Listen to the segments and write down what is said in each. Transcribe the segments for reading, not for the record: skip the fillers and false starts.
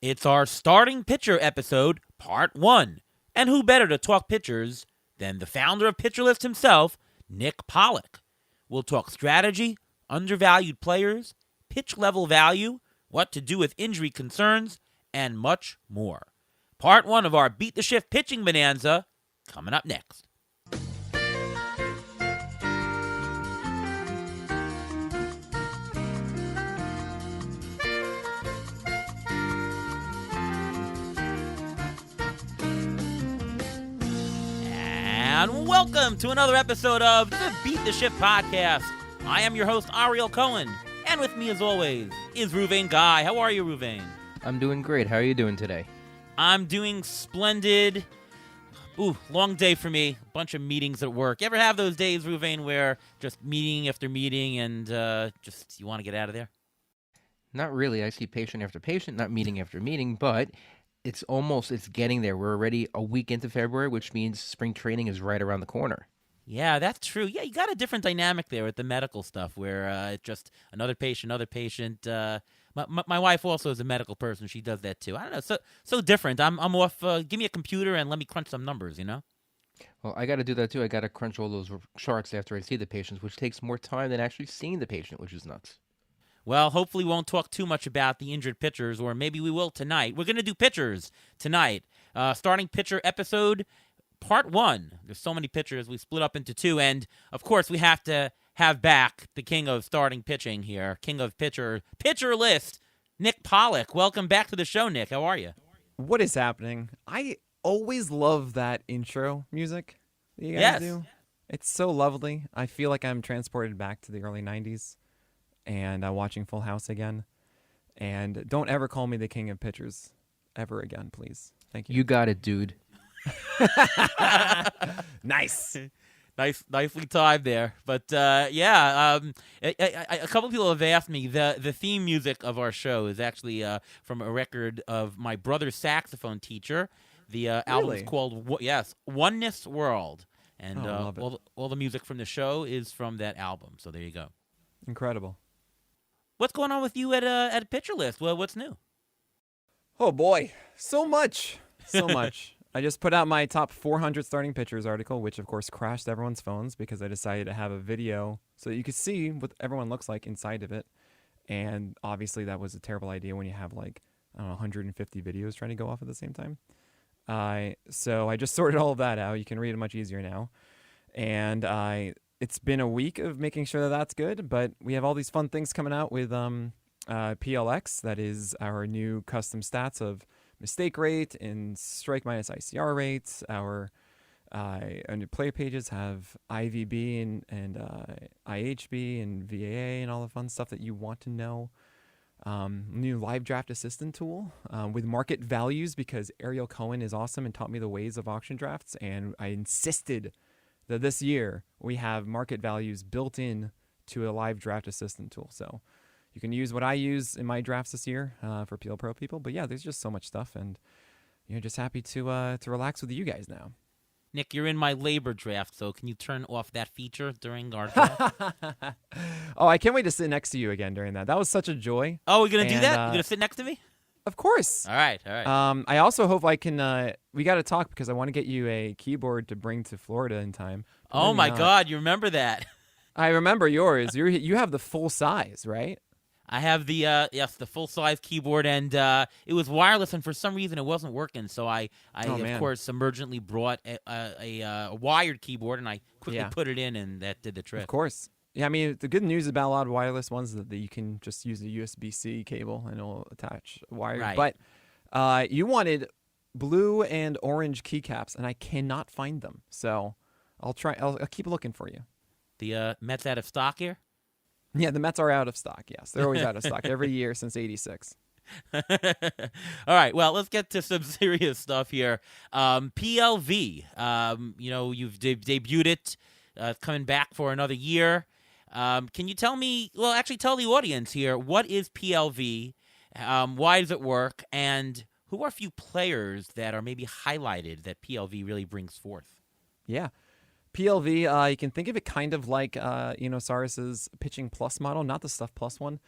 It's our starting pitcher episode, part 1. And who better to talk pitchers than the founder of PitcherList himself, Nick Pollack. We'll talk strategy, undervalued players, pitch level value, what to do with injury concerns, and much more. Part 1 of our Beat the Shift pitching bonanza coming up next. And welcome to another episode of the Beat the Shift podcast. I am your host, Ariel Cohen, and with me as always is Ruvain Guy. How are you, Ruvain? I'm doing great. How are you doing today? I'm doing splendid. Ooh, long day for me. A bunch of meetings at work. You ever have those days, Ruvain, where just meeting after meeting and just you want to get out of there? Not really. I see patient after patient, not meeting after meeting, but it's getting there. We're already a week into February, which means spring training is right around the corner. Yeah, that's true. Yeah, you got a different dynamic there with the medical stuff where it's just another patient. My wife also is a medical person. She does that too. I don't know. So different. I'm off. Give me a computer and let me crunch some numbers, you know? Well, I got to do that too. I got to crunch all those charts after I see the patients, which takes more time than actually seeing the patient, which is nuts. Well, hopefully we won't talk too much about the injured pitchers, or maybe we will tonight. We're going to do pitchers tonight. Starting pitcher episode, part 1. There's so many pitchers. We split up into 2. And, of course, we have to have back the king of starting pitching here, king of pitcher list, Nick Pollack. Welcome back to the show, Nick. How are you? What is happening? I always love that intro music that you guys do. It's so lovely. I feel like I'm transported back to the early 90s. And watching Full House again. And don't ever call me the king of pitchers ever again, please. Thank you. You got it, dude. Nice. Nicely timed there. But, a couple of people have asked me, the theme music of our show is actually from a record of my brother's saxophone teacher. The album is called, Oneness World. And love it. all the music from the show is from that album. So there you go. Incredible. What's going on with you at PitcherList? Well, what's new? Oh, boy. So much. So much. I just put out my top 400 starting pitchers article, which, of course, crashed everyone's phones because I decided to have a video so that you could see what everyone looks like inside of it. And obviously that was a terrible idea when you have, 150 videos trying to go off at the same time. So I just sorted all of that out. You can read it much easier now. And it's been a week of making sure that that's good, but we have all these fun things coming out with PLX. That is our new custom stats of mistake rate and strike minus ICR rates. Our new player pages have IVB and IHB and VAA and all the fun stuff that you want to know. New live draft assistant tool with market values because Ariel Cohen is awesome and taught me the ways of auction drafts, and I insisted that this year we have market values built in to a live draft assistant tool. So you can use what I use in my drafts this year for PL Pro people. But yeah, there's just so much stuff, and just happy to relax with you guys now. Nick, you're in my labor draft, so can you turn off that feature during our draft? Oh, I can't wait to sit next to you again during that. That was such a joy. Oh, we're going to do that? You're going to sit next to me? Of course. All right. I also hope I can. We got to talk because I want to get you a keyboard to bring to Florida in time. Oh my God, you remember that? I remember yours. You have the full size, right? I have the the full size keyboard, and it was wireless, and for some reason it wasn't working. So I of course emergently brought a wired keyboard, and I quickly put it in, and that did the trick. Of course. Yeah, I mean, the good news about a lot of wireless ones is that you can just use a USB-C cable and it'll attach wired. Right. But you wanted blue and orange keycaps, and I cannot find them. So I'll keep looking for you. The Mets out of stock here? Yeah, the Mets are out of stock, yes. They're always out of stock every year since 86. All right, well, let's get to some serious stuff here. PLV, you've debuted it, coming back for another year. Can you tell me, tell the audience here, what is PLV, why does it work, and who are a few players that are maybe highlighted that PLV really brings forth? Yeah. PLV, you can think of it kind of like, Saris's pitching plus model, not the stuff plus one.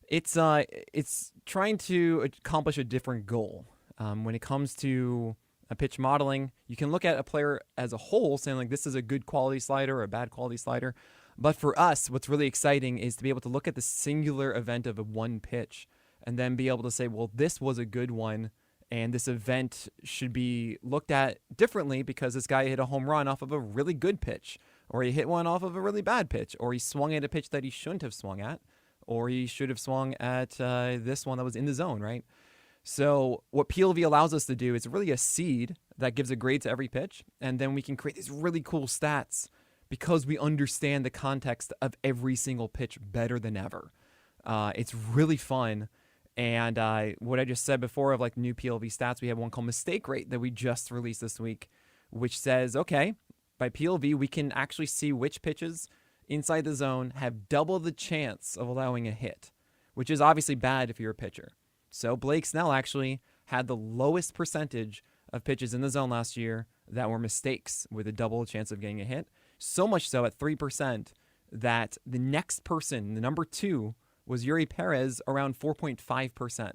It's trying to accomplish a different goal. When it comes to a pitch modeling, you can look at a player as a whole, saying like this is a good quality slider or a bad quality slider. But for us, what's really exciting is to be able to look at the singular event of a one pitch and then be able to say, well, this was a good one, and this event should be looked at differently because this guy hit a home run off of a really good pitch, or he hit one off of a really bad pitch, or he swung at a pitch that he shouldn't have swung at, or he should have swung at this one that was in the zone, right? So what PLV allows us to do is really a seed that gives a grade to every pitch, and then we can create these really cool stats because we understand the context of every single pitch better than ever. It's really fun. And what I just said before of like new PLV stats, we have one called Mistake Rate that we just released this week, which says, okay, by PLV, we can actually see which pitches inside the zone have double the chance of allowing a hit, which is obviously bad if you're a pitcher. So Blake Snell actually had the lowest percentage of pitches in the zone last year that were mistakes with a double chance of getting a hit. So much so at 3% that the next person, the number 2, was Yuri Perez around 4.5%.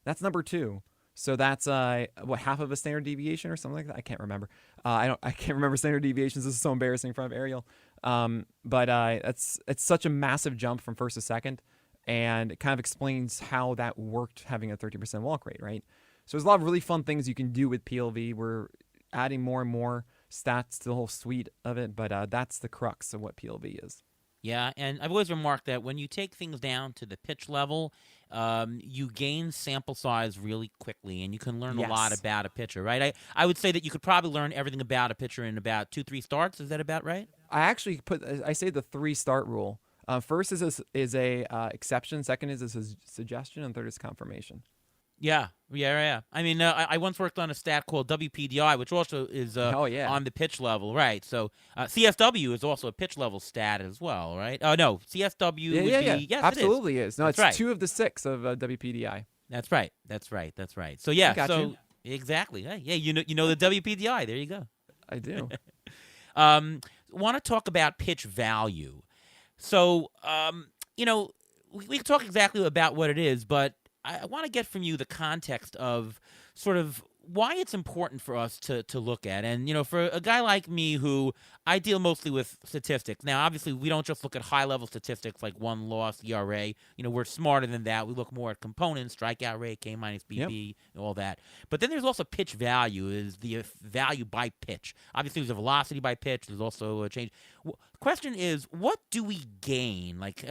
That's number 2. So that's half of a standard deviation or something like that. I can't remember. I can't remember standard deviations. This is so embarrassing in front of Ariel. But it's such a massive jump from first to second, and it kind of explains how that worked having a 30% walk rate, right? So there's a lot of really fun things you can do with PLV. We're adding more and more stats to the whole suite of it, but that's the crux of what PLV is. Yeah, and I've always remarked that when you take things down to the pitch level, you gain sample size really quickly, and you can learn a lot about a pitcher, right? I would say that you could probably learn everything about a pitcher in about 2-3 starts. Is that about right? I say the 3-start rule. First is a exception, second is a suggestion, and third is confirmation. Yeah. I mean, I once worked on a stat called WPDI, which also is on the pitch level, right? So CSW is also a pitch level stat as well, right? Oh, no, CSW would be, yes, absolutely it is. No, That's it's right. 2 of the 6 of WPDI. That's right. So, yeah, you. Exactly. Hey, yeah, you know the WPDI. There you go. I do. Want to talk about pitch value. So, we can talk exactly about what it is, but I want to get from you the context of sort of why it's important for us to look at. And, for a guy like me who I deal mostly with statistics. Now, obviously, we don't just look at high-level statistics like won-loss, ERA. We're smarter than that. We look more at components, strikeout rate, K-BP, and all that. But then there's also pitch value, is the value by pitch. Obviously, there's a velocity by pitch. There's also a change. Question is, what do we gain? Like,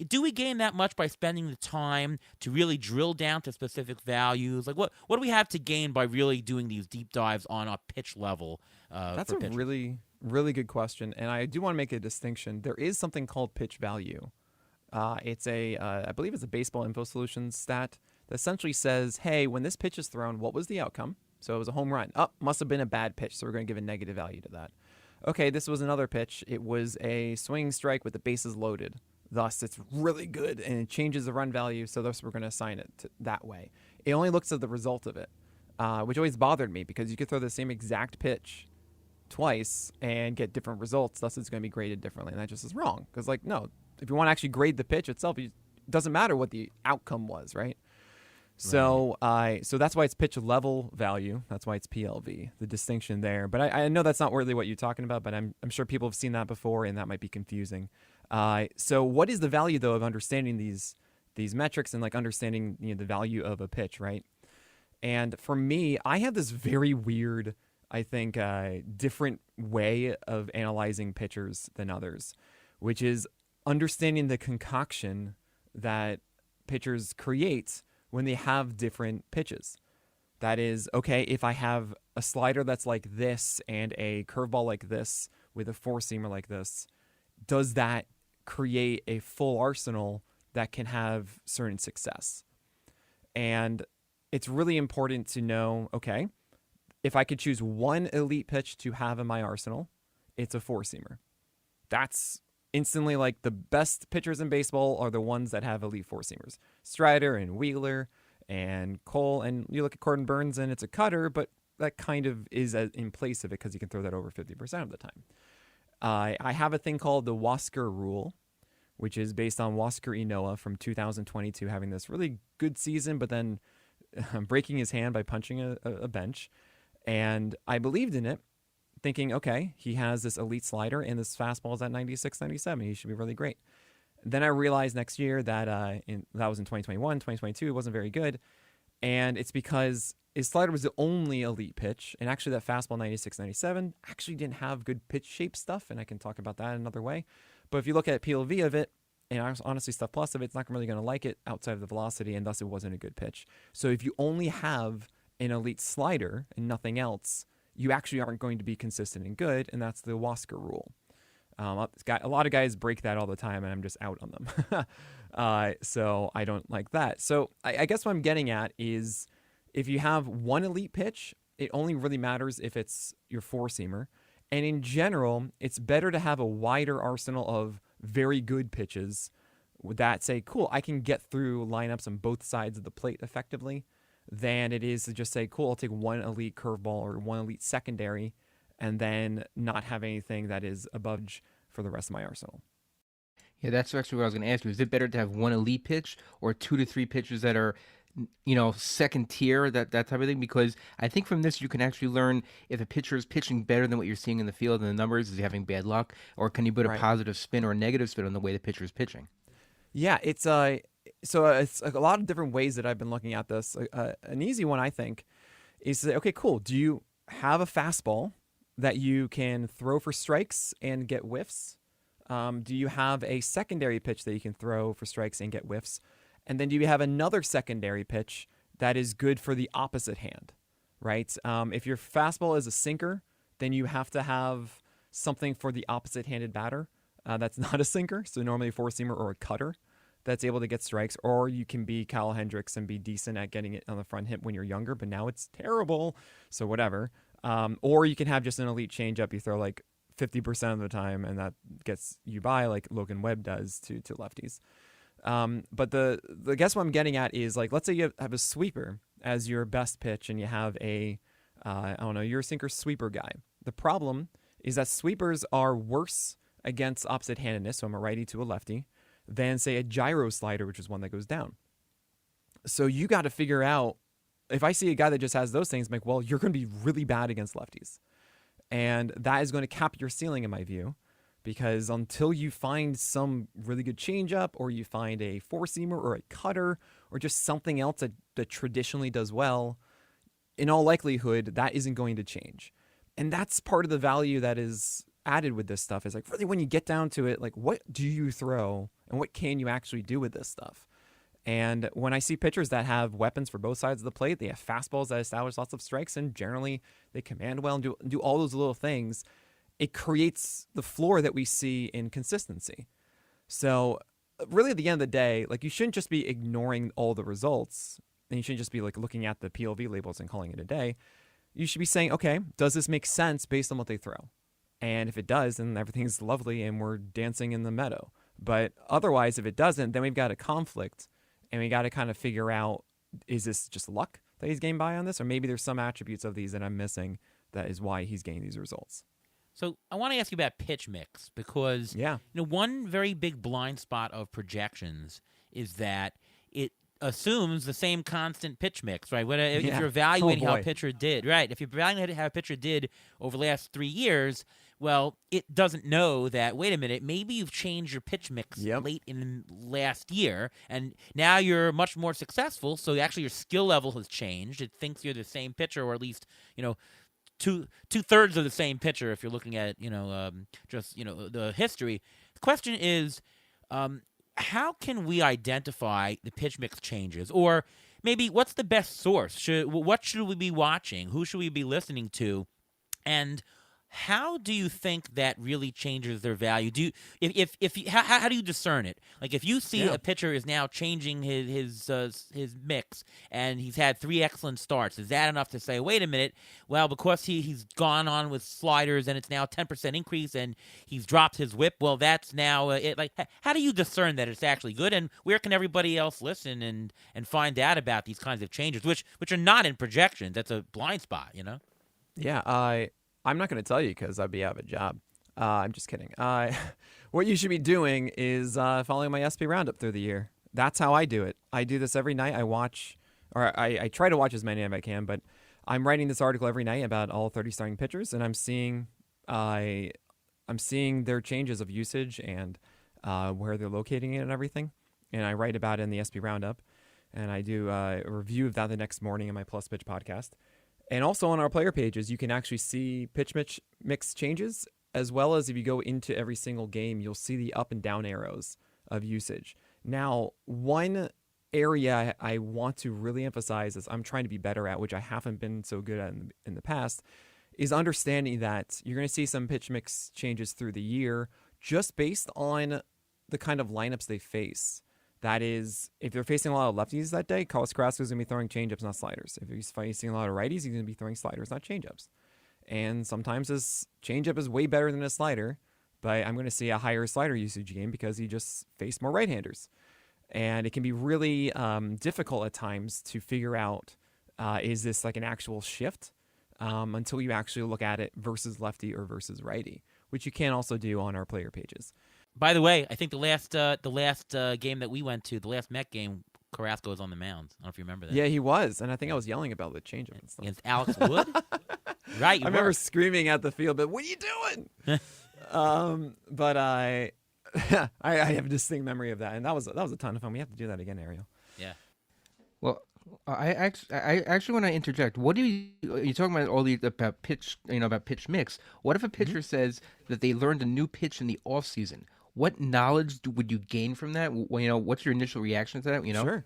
do we gain that much by spending the time to really drill down to specific values? Like, what do we have to gain by really doing these deep dives on a pitch level? That's a really, really good question, and I do want to make a distinction. There is something called pitch value. It's I believe it's a Baseball Info Solutions stat that essentially says, hey, when this pitch is thrown, what was the outcome? So it was a home run. Must have been a bad pitch, so we're going to give a negative value to that. Okay, this was another pitch. It was a swinging strike with the bases loaded. Thus, it's really good, and it changes the run value, so thus we're going to assign it that way. It only looks at the result of it, which always bothered me because you could throw the same exact pitch twice and get different results. Thus, it's going to be graded differently, and that just is wrong. Because, no, if you want to actually grade the pitch itself, it doesn't matter what the outcome was, right? So so that's why it's pitch level value. That's why it's PLV, the distinction there. But I know that's not really what you're talking about, but I'm sure people have seen that before, and that might be confusing. So what is the value, though, of understanding these metrics and, understanding the value of a pitch, right? And for me, I have this very weird, I think, different way of analyzing pitchers than others, which is understanding the concoction that pitchers create when they have different pitches. That is, okay, if I have a slider that's like this and a curveball like this with a four-seamer like this, does that create a full arsenal that can have certain success? And it's really important to know, okay, if I could choose one elite pitch to have in my arsenal, it's a four-seamer. That's instantly the best pitchers in baseball are the ones that have elite four-seamers. Strider and Wheeler and Cole, and you look at Corbin Burns and it's a cutter, but that kind of is in place of it because you can throw that over 50% of the time. I have a thing called the Wasker rule, which is based on Wasker Inoa from 2022 having this really good season, but then breaking his hand by punching a bench. And I believed in it, thinking, okay, he has this elite slider and this fastball is at 96, 97. He should be really great. Then I realized next year that that was in 2021, 2022, it wasn't very good. And it's because his slider was the only elite pitch. And actually that fastball 96, 97 actually didn't have good pitch shape stuff. And I can talk about that another way. But if you look at PLV of it, and honestly Stuff Plus of it, it's not really going to like it outside of the velocity, and thus it wasn't a good pitch. So if you only have an elite slider and nothing else, you actually aren't going to be consistent and good, and that's the Wasker rule. A lot of guys break that all the time, and I'm just out on them. So I don't like that. So I guess what I'm getting at is if you have one elite pitch, it only really matters if it's your four-seamer. And in general, it's better to have a wider arsenal of very good pitches that say, cool, I can get through lineups on both sides of the plate effectively, than it is to just say, cool, I'll take one elite curveball or one elite secondary and then not have anything that is above for the rest of my arsenal. Yeah, that's actually what I was going to ask you. Is it better to have one elite pitch or 2 to 3 pitches that are, second tier, that type of thing? Because I think from this you can actually learn if a pitcher is pitching better than what you're seeing in the field and the numbers. Is he having bad luck, or can you put a positive spin or a negative spin on the way the pitcher is pitching? Yeah, it's a lot of different ways that I've been looking at this. An easy one, I think, is to say, okay, cool. Do you have a fastball that you can throw for strikes and get whiffs? Do you have a secondary pitch that you can throw for strikes and get whiffs? And then do you have another secondary pitch that is good for the opposite hand, right? If your fastball is a sinker, then you have to have something for the opposite-handed batter that's not a sinker, so normally a four-seamer or a cutter that's able to get strikes, or you can be Kyle Hendricks and be decent at getting it on the front hip when you're younger, but now it's terrible, so whatever. Or you can have just an elite changeup you throw like 50% of the time, and that gets you by like Logan Webb does to lefties. But the guess what I'm getting at is, like, let's say you have a sweeper as your best pitch, and you have you're a sinker sweeper guy. The problem is that sweepers are worse against opposite-handedness, so I'm a righty to a lefty, than, say, a gyro slider, which is one that goes down. So you got to figure out, if I see a guy that just has those things, I'm like, well, you're going to be really bad against lefties. And that is going to cap your ceiling, in my view, because until you find some really good changeup, or you find a four-seamer or a cutter, or just something else that traditionally does well, in all likelihood, that isn't going to change. And that's part of the value that is added with this stuff, is like, really, when you get down to it, like, what do you throw and what can you actually do with this stuff? And when I see pitchers that have weapons for both sides of the plate, they have fastballs that establish lots of strikes, and generally they command well and do all those little things, it creates the floor that we see in consistency. So really, at the end of the day, like, you shouldn't just be ignoring all the results, and you shouldn't just be like looking at the PLV labels and calling it a day. You should be saying, okay, does this make sense based on what they throw? And if it does, then everything's lovely and we're dancing in the meadow. But otherwise, if it doesn't, then we've got a conflict, and we got to kind of figure out, is this just luck that he's getting by on this? Or maybe there's some attributes of these that I'm missing that is why he's getting these results. So I want to ask you about pitch mix, because one very big blind spot of projections is that it assumes the same constant pitch mix, right? If you're evaluating how a pitcher did, right? If you're evaluating how a pitcher did over the last 3 years, well, it doesn't know that, wait a minute, maybe you've changed your pitch mix late in last year, and now you're much more successful, so actually your skill level has changed. It thinks you're the same pitcher, or at least, two-thirds of the same pitcher if you're looking at, the history. The question is, how can we identify the pitch mix changes? Or maybe what's the best source? What should we be watching? Who should we be listening to? And how do you think that really changes their value? How do you discern it? Like, if you see a pitcher is now changing his mix, and he's had 3 excellent starts, is that enough to say, wait a minute, well, because he's gone on with sliders and it's now 10% increase and he's dropped his whip, well, that's now it? Like, how do you discern that it's actually good? And where can everybody else listen and find out about these kinds of changes, which are not in projections? That's a blind spot, Yeah, I'm not going to tell you because I'd be out of a job. I'm just kidding. What you should be doing is following my SP roundup through the year. That's how I do it. I do this every night. I watch, or I try to watch as many as I can, but I'm writing this article every night about all 30 starting pitchers, and I'm seeing their changes of usage and where they're locating it and everything. And I write about it in the SP roundup, and I do a review of that the next morning in my Plus Pitch podcast. And also on our player pages, you can actually see pitch mix changes, as well as if you go into every single game, you'll see the up and down arrows of usage. Now, one area I want to really emphasize is I'm trying to be better at, which I haven't been so good at in the past, is understanding that you're going to see some pitch mix changes through the year just based on the kind of lineups they face. That is, if they're facing a lot of lefties that day, Carlos Carrasco is going to be throwing changeups, not sliders. If he's facing a lot of righties, he's going to be throwing sliders, not changeups. And sometimes his changeup is way better than his slider, but I'm going to see a higher slider usage game because he just faced more right-handers. And it can be really difficult at times to figure out, is this like an actual shift until you actually look at it versus lefty or versus righty, which you can also do on our player pages. By the way, I think the last game that we went to, the last Met game, Carrasco was on the mound. I don't know if you remember that. Yeah, he was, and I think I was yelling about the changeup and stuff. Against Alex Wood? Right, you I remember were. screaming at the field, but what are you doing? But I have a distinct memory of that, and that was a ton of fun. We have to do that again, Ariel. Yeah. Well, I actually want to interject. What do you're talking about all the about pitch, about pitch mix? What if a pitcher says that they learned a new pitch in the off season? What knowledge would you gain from that? What's your initial reaction to that? Sure.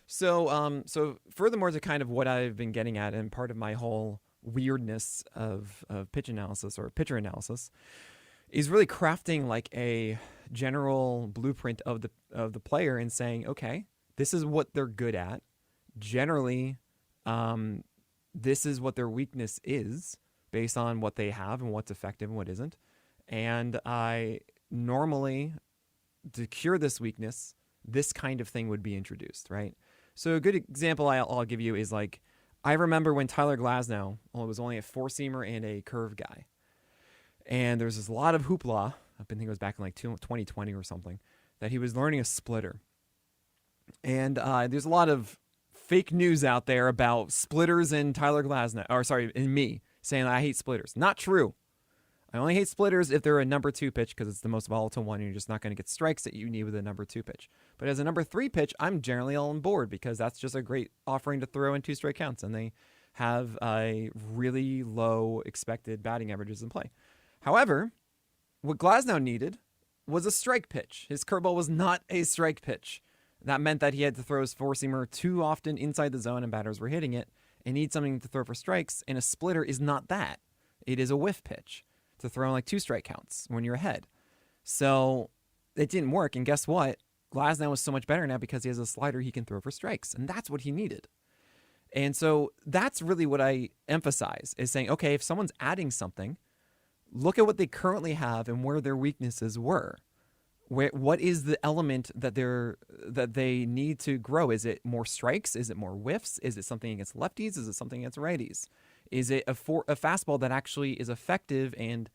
So furthermore to kind of what I've been getting at, and part of my whole weirdness of pitch analysis or pitcher analysis is really crafting like a general blueprint of the player and saying, okay, this is what they're good at. Generally, this is what their weakness is based on what they have and what's effective and what isn't. And I normally, to cure this weakness, this kind of thing would be introduced, right? So a good example I'll give you is like, I remember when Tyler Glasnow was only a four-seamer and a curve guy. And there's this lot of hoopla, I think it was back in like 2020 or something, that he was learning a splitter. And there's a lot of fake news out there about splitters and Tyler Glasnow, and me, saying I hate splitters. Not true. I only hate splitters if they're a number 2 pitch because it's the most volatile one and you're just not going to get strikes that you need with a number 2 pitch. But as a number 3 pitch, I'm generally all on board because that's just a great offering to throw in 2 strike counts, and they have a really low expected batting averages in play. However, what Glasnow needed was a strike pitch. His curveball was not a strike pitch. That meant that he had to throw his four-seamer too often inside the zone and batters were hitting it and need something to throw for strikes, and a splitter is not that. It is a whiff pitch to throw in like 2 strike counts when you're ahead. So it didn't work, and guess what? Glasnow is so much better now because he has a slider he can throw for strikes, and that's what he needed. And so that's really what I emphasize, is saying, okay, if someone's adding something, look at what they currently have and where their weaknesses were. What is the element that they need to grow? Is it more strikes? Is it more whiffs? Is it something against lefties? Is it something against righties? Is it a fastball that actually is effective and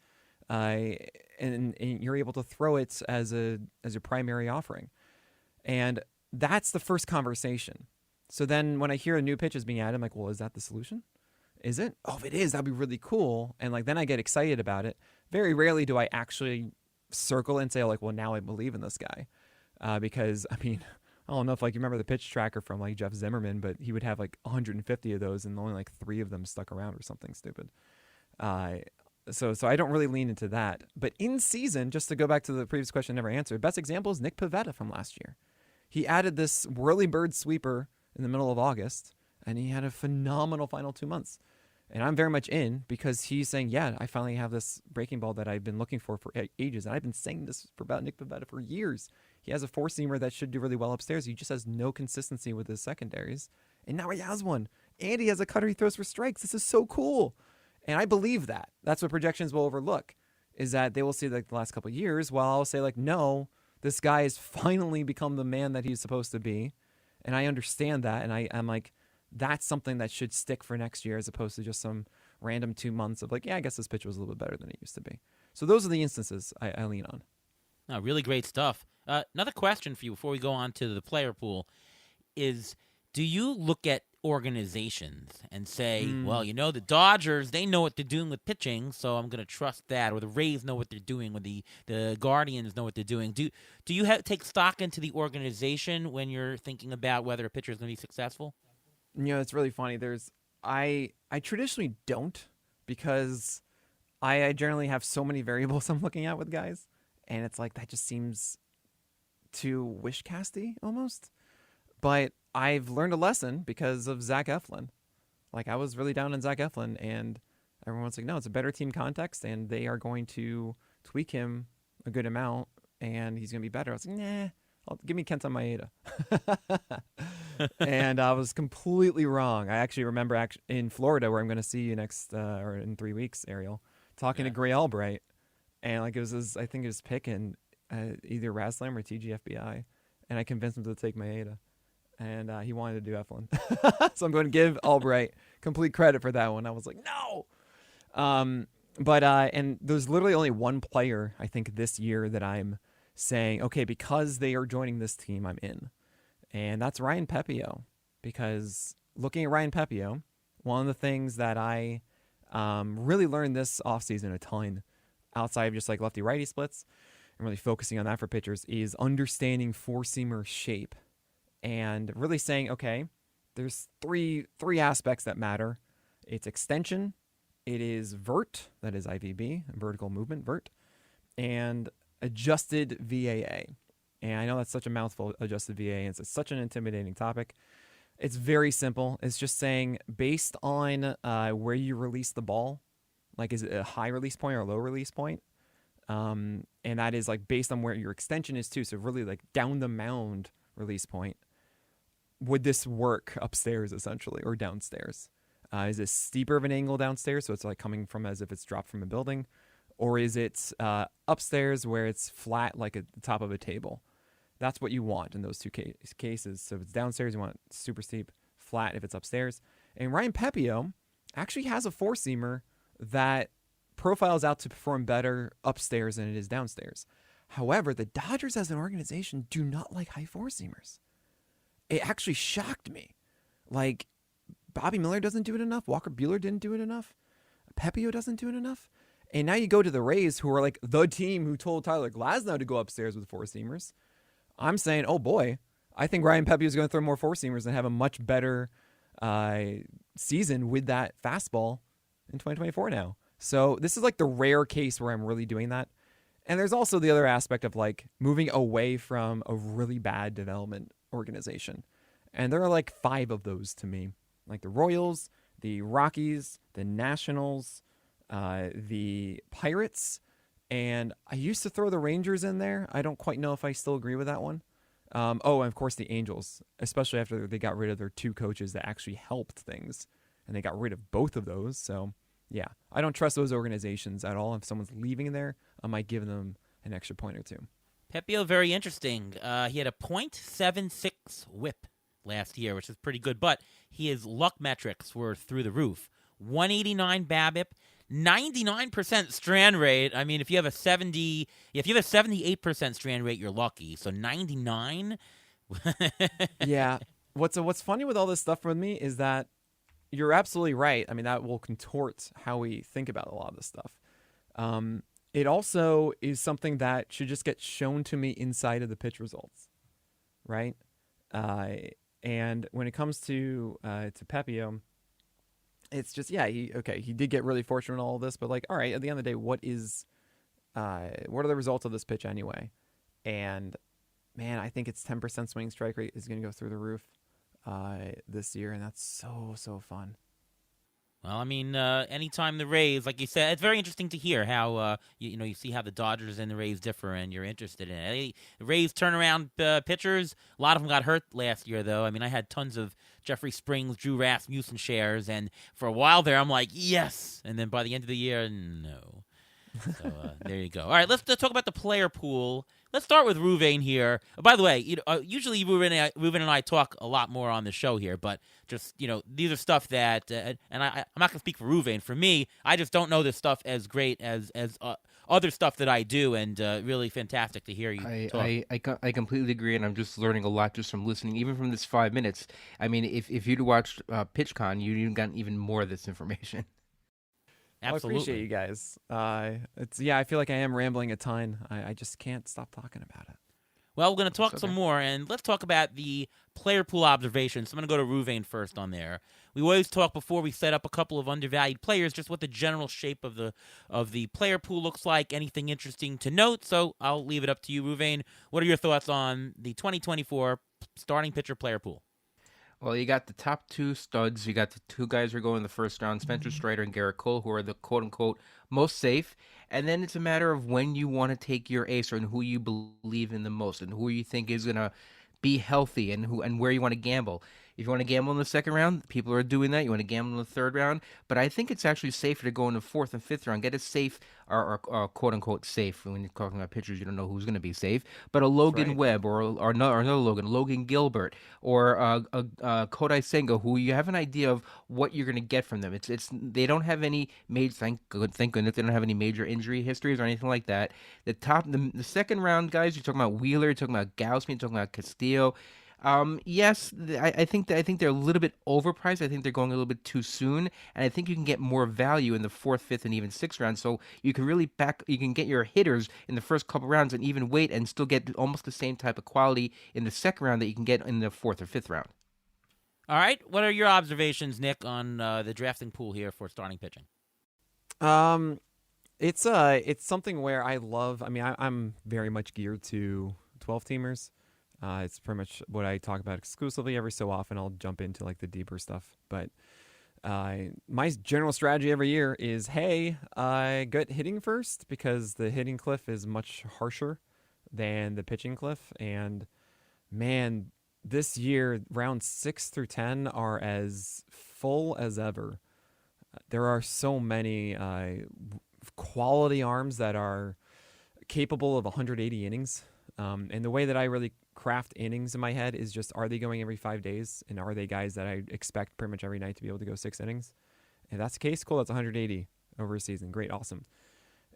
you're able to throw it as a primary offering? And that's the first conversation. So then when I hear a new pitch is being added, I'm like, well, is that the solution? Is it? Oh, if it is, that'd be really cool. And like then I get excited about it. Very rarely do I actually circle and say like, well, now I believe in this guy, because I mean, I don't know if like you remember the pitch tracker from like Jeff Zimmerman, but he would have like 150 of those and only like 3 of them stuck around or something stupid. So I don't really lean into that. But in season, just to go back to the previous question I never answered, best example is Nick Pivetta from last year. He added this whirly bird sweeper in the middle of August, and he had a phenomenal final 2 months. And I'm very much in because he's saying, yeah, I finally have this breaking ball that I've been looking for ages. And I've been saying this about Nick Pivetta for years. He has a four-seamer that should do really well upstairs. He just has no consistency with his secondaries. And now he has one. And he has a cutter he throws for strikes. This is so cool. And I believe that. That's what projections will overlook, is that they will see like the last couple of years, while I'll say like, no, this guy has finally become the man that he's supposed to be. And I understand that. And I'm like, that's something that should stick for next year as opposed to just some random 2 months of like, yeah, I guess this pitch was a little bit better than it used to be. So those are the instances I lean on. No, really great stuff. Another question for you before we go on to the player pool is, do you look at organizations and say, well, the Dodgers, they know what they're doing with pitching, so I'm going to trust that, or the Rays know what they're doing, or the Guardians know what they're doing. Do you take stock into the organization when you're thinking about whether a pitcher is going to be successful? It's really funny. I traditionally don't, because I generally have so many variables I'm looking at with guys, and it's like that just seems too wish-casty almost. But I've learned a lesson because of Zach Eflin. Like, I was really down on Zach Eflin, and everyone's like, no, it's a better team context, and they are going to tweak him a good amount, and he's going to be better. I was like, nah, give me Kenta Maeda. And I was completely wrong. I actually remember in Florida, where I'm going to see you next, or in 3 weeks, Ariel, talking to Gray Albright, and like I think it was pick in either Raslam or TGFBI, and I convinced him to take Maeda. And he wanted to do Eflin. So I'm going to give Albright complete credit for that one. I was like, no. And there's literally only one player, I think, this year that I'm saying, okay, because they are joining this team, I'm in. And that's Ryan Pepio. Because looking at Ryan Pepio, one of the things that I really learned this offseason a ton, outside of just like lefty-righty splits, and really focusing on that for pitchers, is understanding four-seamer shape. And really saying, okay, there's three aspects that matter. It's extension, it is vert, that is IVB, vertical movement, vert, and adjusted VAA. And I know that's such a mouthful, adjusted VAA, and it's such an intimidating topic. It's very simple. It's just saying, based on where you release the ball, like is it a high release point or a low release point? And that is like based on where your extension is too. So really like down the mound release point. Would this work upstairs essentially or downstairs? Is this steeper of an angle downstairs, so it's like coming from as if it's dropped from a building? Or is it upstairs where it's flat like at the top of a table? That's what you want in those two cases. So if it's downstairs, you want it super steep, flat if it's upstairs. And Ryan Pepio actually has a four-seamer that profiles out to perform better upstairs than it is downstairs. However, the Dodgers as an organization do not like high four-seamers. It actually shocked me. Like, Bobby Miller doesn't do it enough. Walker Buehler didn't do it enough. Pepio doesn't do it enough. And now you go to the Rays, who are like the team who told Tyler Glasnow to go upstairs with four-seamers. I'm saying, oh boy, I think Ryan Pepio is going to throw more four-seamers and have a much better season with that fastball in 2024 now. So this is like the rare case where I'm really doing that. And there's also the other aspect of like moving away from a really bad development organization. And there are like 5 of those to me. Like the Royals, the Rockies, the Nationals, the Pirates, and I used to throw the Rangers in there. I don't quite know if I still agree with that one. And of course the Angels, especially after they got rid of their 2 coaches that actually helped things. And they got rid of both of those. So yeah, I don't trust those organizations at all. If someone's leaving there, I might give them an extra point or 2. Pepio, very interesting. He had a .76 whip last year, which is pretty good, but his luck metrics were through the roof. 189 BABIP, 99% strand rate. I mean, if you have a 78% strand rate, you're lucky. So 99. Yeah. What's funny with all this stuff with me is that you're absolutely right. I mean, that will contort how we think about a lot of this stuff. It also is something that should just get shown to me inside of the pitch results, right? And when it comes to Pepio, it's just, yeah, he did get really fortunate in all of this, but like, all right, at the end of the day, what are the results of this pitch anyway? And man, I think its 10% swing strike rate is going to go through the roof this year, and that's so fun. Well, I mean, anytime the Rays, like you said, it's very interesting to hear how you see how the Dodgers and the Rays differ, and you're interested in it. The Rays turnaround pitchers, a lot of them got hurt last year, though. I mean, I had tons of Jeffrey Springs, Drew Rasmussen shares, and for a while there, I'm like, yes, and then by the end of the year, no. So there you go. All right, let's talk about the player pool. let's start with Ruvain here. By the way, usually Ruvain and I talk a lot more on the show here, but just these are stuff that, and I'm not gonna speak for Ruvain. For me, I just don't know this stuff as great as other stuff that I do, and really fantastic to hear you talk. I completely agree, and I'm just learning a lot just from listening, even from this 5 minutes. I mean, if you'd watched PitchCon, you'd gotten even more of this information. Absolutely. Well, I appreciate you guys. I feel like I am rambling a ton. I just can't stop talking about it. Well, we're going to talk some more, and let's talk about the player pool observations. So I'm going to go to Ruvain first on there. We always talk before we set up a couple of undervalued players, just what the general shape of the player pool looks like, anything interesting to note. So I'll leave it up to you, Ruvain. What are your thoughts on the 2024 starting pitcher player pool? Well, you got the top two studs. You got the two guys who are going in the first round, Spencer Strider and Garrett Cole, who are the quote-unquote most safe. And then it's a matter of when you want to take your ace and who you believe in the most and who you think is going to be healthy and where you want to gamble. If you want to gamble in the second round, people are doing that. You want to gamble in the third round. But I think it's actually safer to go in the fourth and fifth round. Get a safe, or quote-unquote safe. When you're talking about pitchers, you don't know who's going to be safe. But a Logan Webb or another Logan, Logan Gilbert, or a Kodai Senga, who you have an idea of what you're going to get from them. They don't have any major, thank goodness, they don't have any major injury histories or anything like that. The second round guys, you're talking about Wheeler, you're talking about Gausman, you're talking about Castillo. Yes, I think they're a little bit overpriced. I think they're going a little bit too soon, and I think you can get more value in the fourth, fifth, and even sixth round. So you can you can get your hitters in the first couple rounds and even wait and still get almost the same type of quality in the second round that you can get in the fourth or fifth round. All right, what are your observations, Nick, on the drafting pool here for starting pitching? It's something where I love. I mean, I'm very much geared to 12-teamers. It's pretty much what I talk about exclusively. Every so often I'll jump into like the deeper stuff. But my general strategy every year is, hey, I get hitting first because the hitting cliff is much harsher than the pitching cliff. And man, this year, rounds 6 through 10 are as full as ever. There are so many quality arms that are capable of 180 innings. And the way that I really craft innings in my head is just, are they going every 5 days? And are they guys that I expect pretty much every night to be able to go 6 innings? If that's the case, cool, that's 180 over a season. Great, awesome.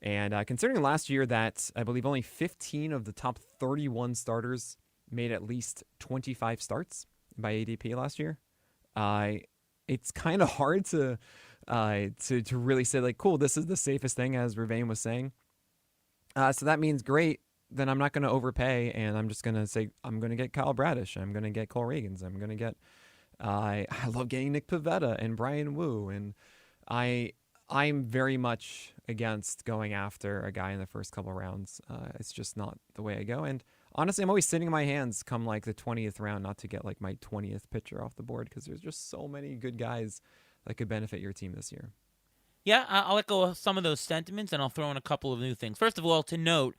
And considering last year that I believe only 15 of the top 31 starters made at least 25 starts by ADP last year, it's kind of hard to really say, like, cool, this is the safest thing, as Ruvain was saying. So that means great. Then I'm not going to overpay, and I'm just going to say I'm going to get Kyle Bradish. I'm going to get Cole Reagans. I'm going to get I love getting Nick Pivetta and Brian Wu, and I'm very much against going after a guy in the first couple rounds. It's just not the way I go. And honestly, I'm always sitting in my hands come like the 20th round not to get like my 20th pitcher off the board because there's just so many good guys that could benefit your team this year. Yeah, I'll echo some of those sentiments, and I'll throw in a couple of new things. First of all, to note,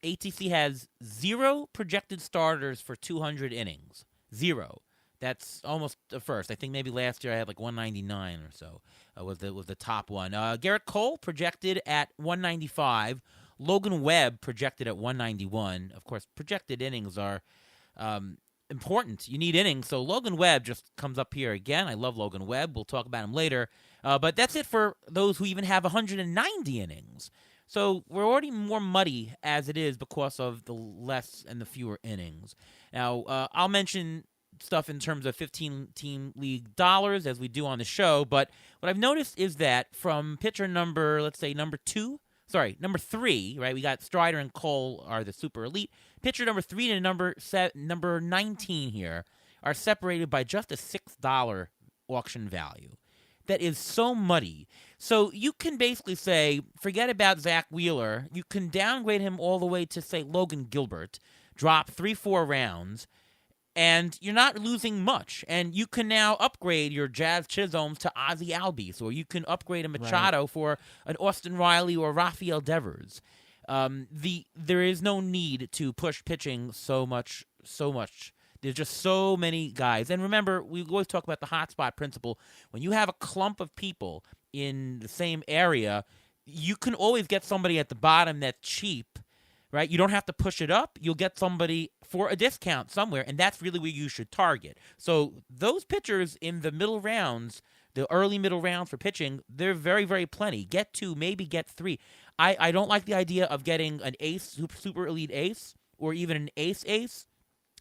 ATC has 0 projected starters for 200 innings. 0. That's almost a first. I think maybe last year I had like 199 or so was the top one. Garrett Cole projected at 195. Logan Webb projected at 191. Of course, projected innings are important. You need innings, so Logan Webb just comes up here again. I love Logan Webb. We'll talk about him later. But that's it for those who even have 190 innings. So we're already more muddy as it is because of the less and the fewer innings. Now, I'll mention stuff in terms of 15-team league dollars as we do on the show, but what I've noticed is that from pitcher number 3, right? We got Strider and Cole are the super elite. Pitcher number 3 to number 19 here are separated by just a $6 auction value. That is so muddy. So you can basically say, forget about Zach Wheeler. You can downgrade him all the way to, say, Logan Gilbert, drop 3-4 rounds, and you're not losing much. And you can now upgrade your Jazz Chisholms to Ozzie Albies, or you can upgrade a Machado for an Austin Riley or Rafael Devers. There is no need to push pitching so much. There's just so many guys. And remember, we always talk about the hotspot principle. When you have a clump of people in the same area, you can always get somebody at the bottom that's cheap right? You don't have to push it up. You'll get somebody for a discount somewhere, and that's really where you should target. So those pitchers in the middle rounds, the early middle rounds for pitching, they're very, very plenty. Get 2, maybe get 3. I don't like the idea of getting an ace, super elite ace, or even an ace.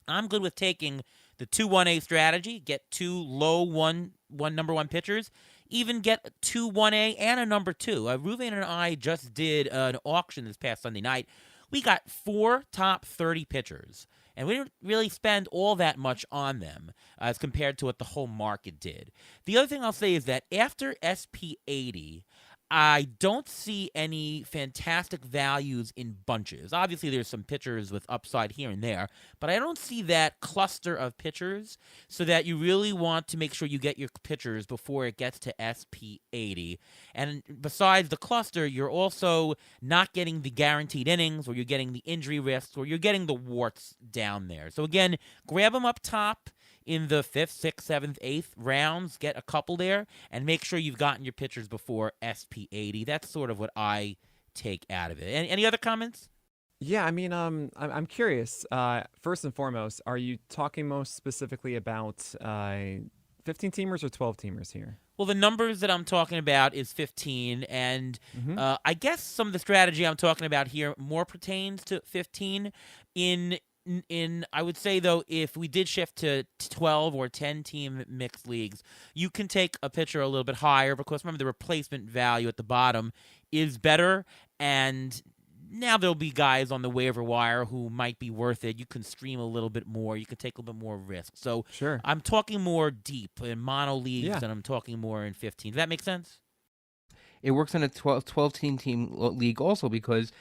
I'm good with taking the 2-1A strategy, get 2 low one number 1 pitchers, even get 2 1A and a number 2. Ruvain and I just did an auction this past Sunday night. We got 4 top 30 pitchers, and we didn't really spend all that much on them as compared to what the whole market did. The other thing I'll say is that after SP80, I don't see any fantastic values in bunches. Obviously, there's some pitchers with upside here and there, but I don't see that cluster of pitchers, so that you really want to make sure you get your pitchers before it gets to SP80. And besides the cluster, you're also not getting the guaranteed innings, or you're getting the injury risks, or you're getting the warts down there. So again, grab them up top in the 5th, 6th, 7th, 8th rounds, get a couple there, and make sure you've gotten your pitchers before SP80. That's sort of what I take out of it. Any other comments? Yeah, I mean, I'm curious. First and foremost, are you talking most specifically about 15-teamers or 12-teamers here? Well, the numbers that I'm talking about is 15, and I guess some of the strategy I'm talking about here more pertains to 15. I would say, though, if we did shift to 12 or 10-team mixed leagues, you can take a pitcher a little bit higher, because remember, the replacement value at the bottom is better, and now there'll be guys on the waiver wire who might be worth it. You can stream a little bit more. You can take a little bit more risk. So sure. I'm talking more deep in mono leagues, and I'm talking more in 15. Does that make sense? It works in a 12-team league also, because,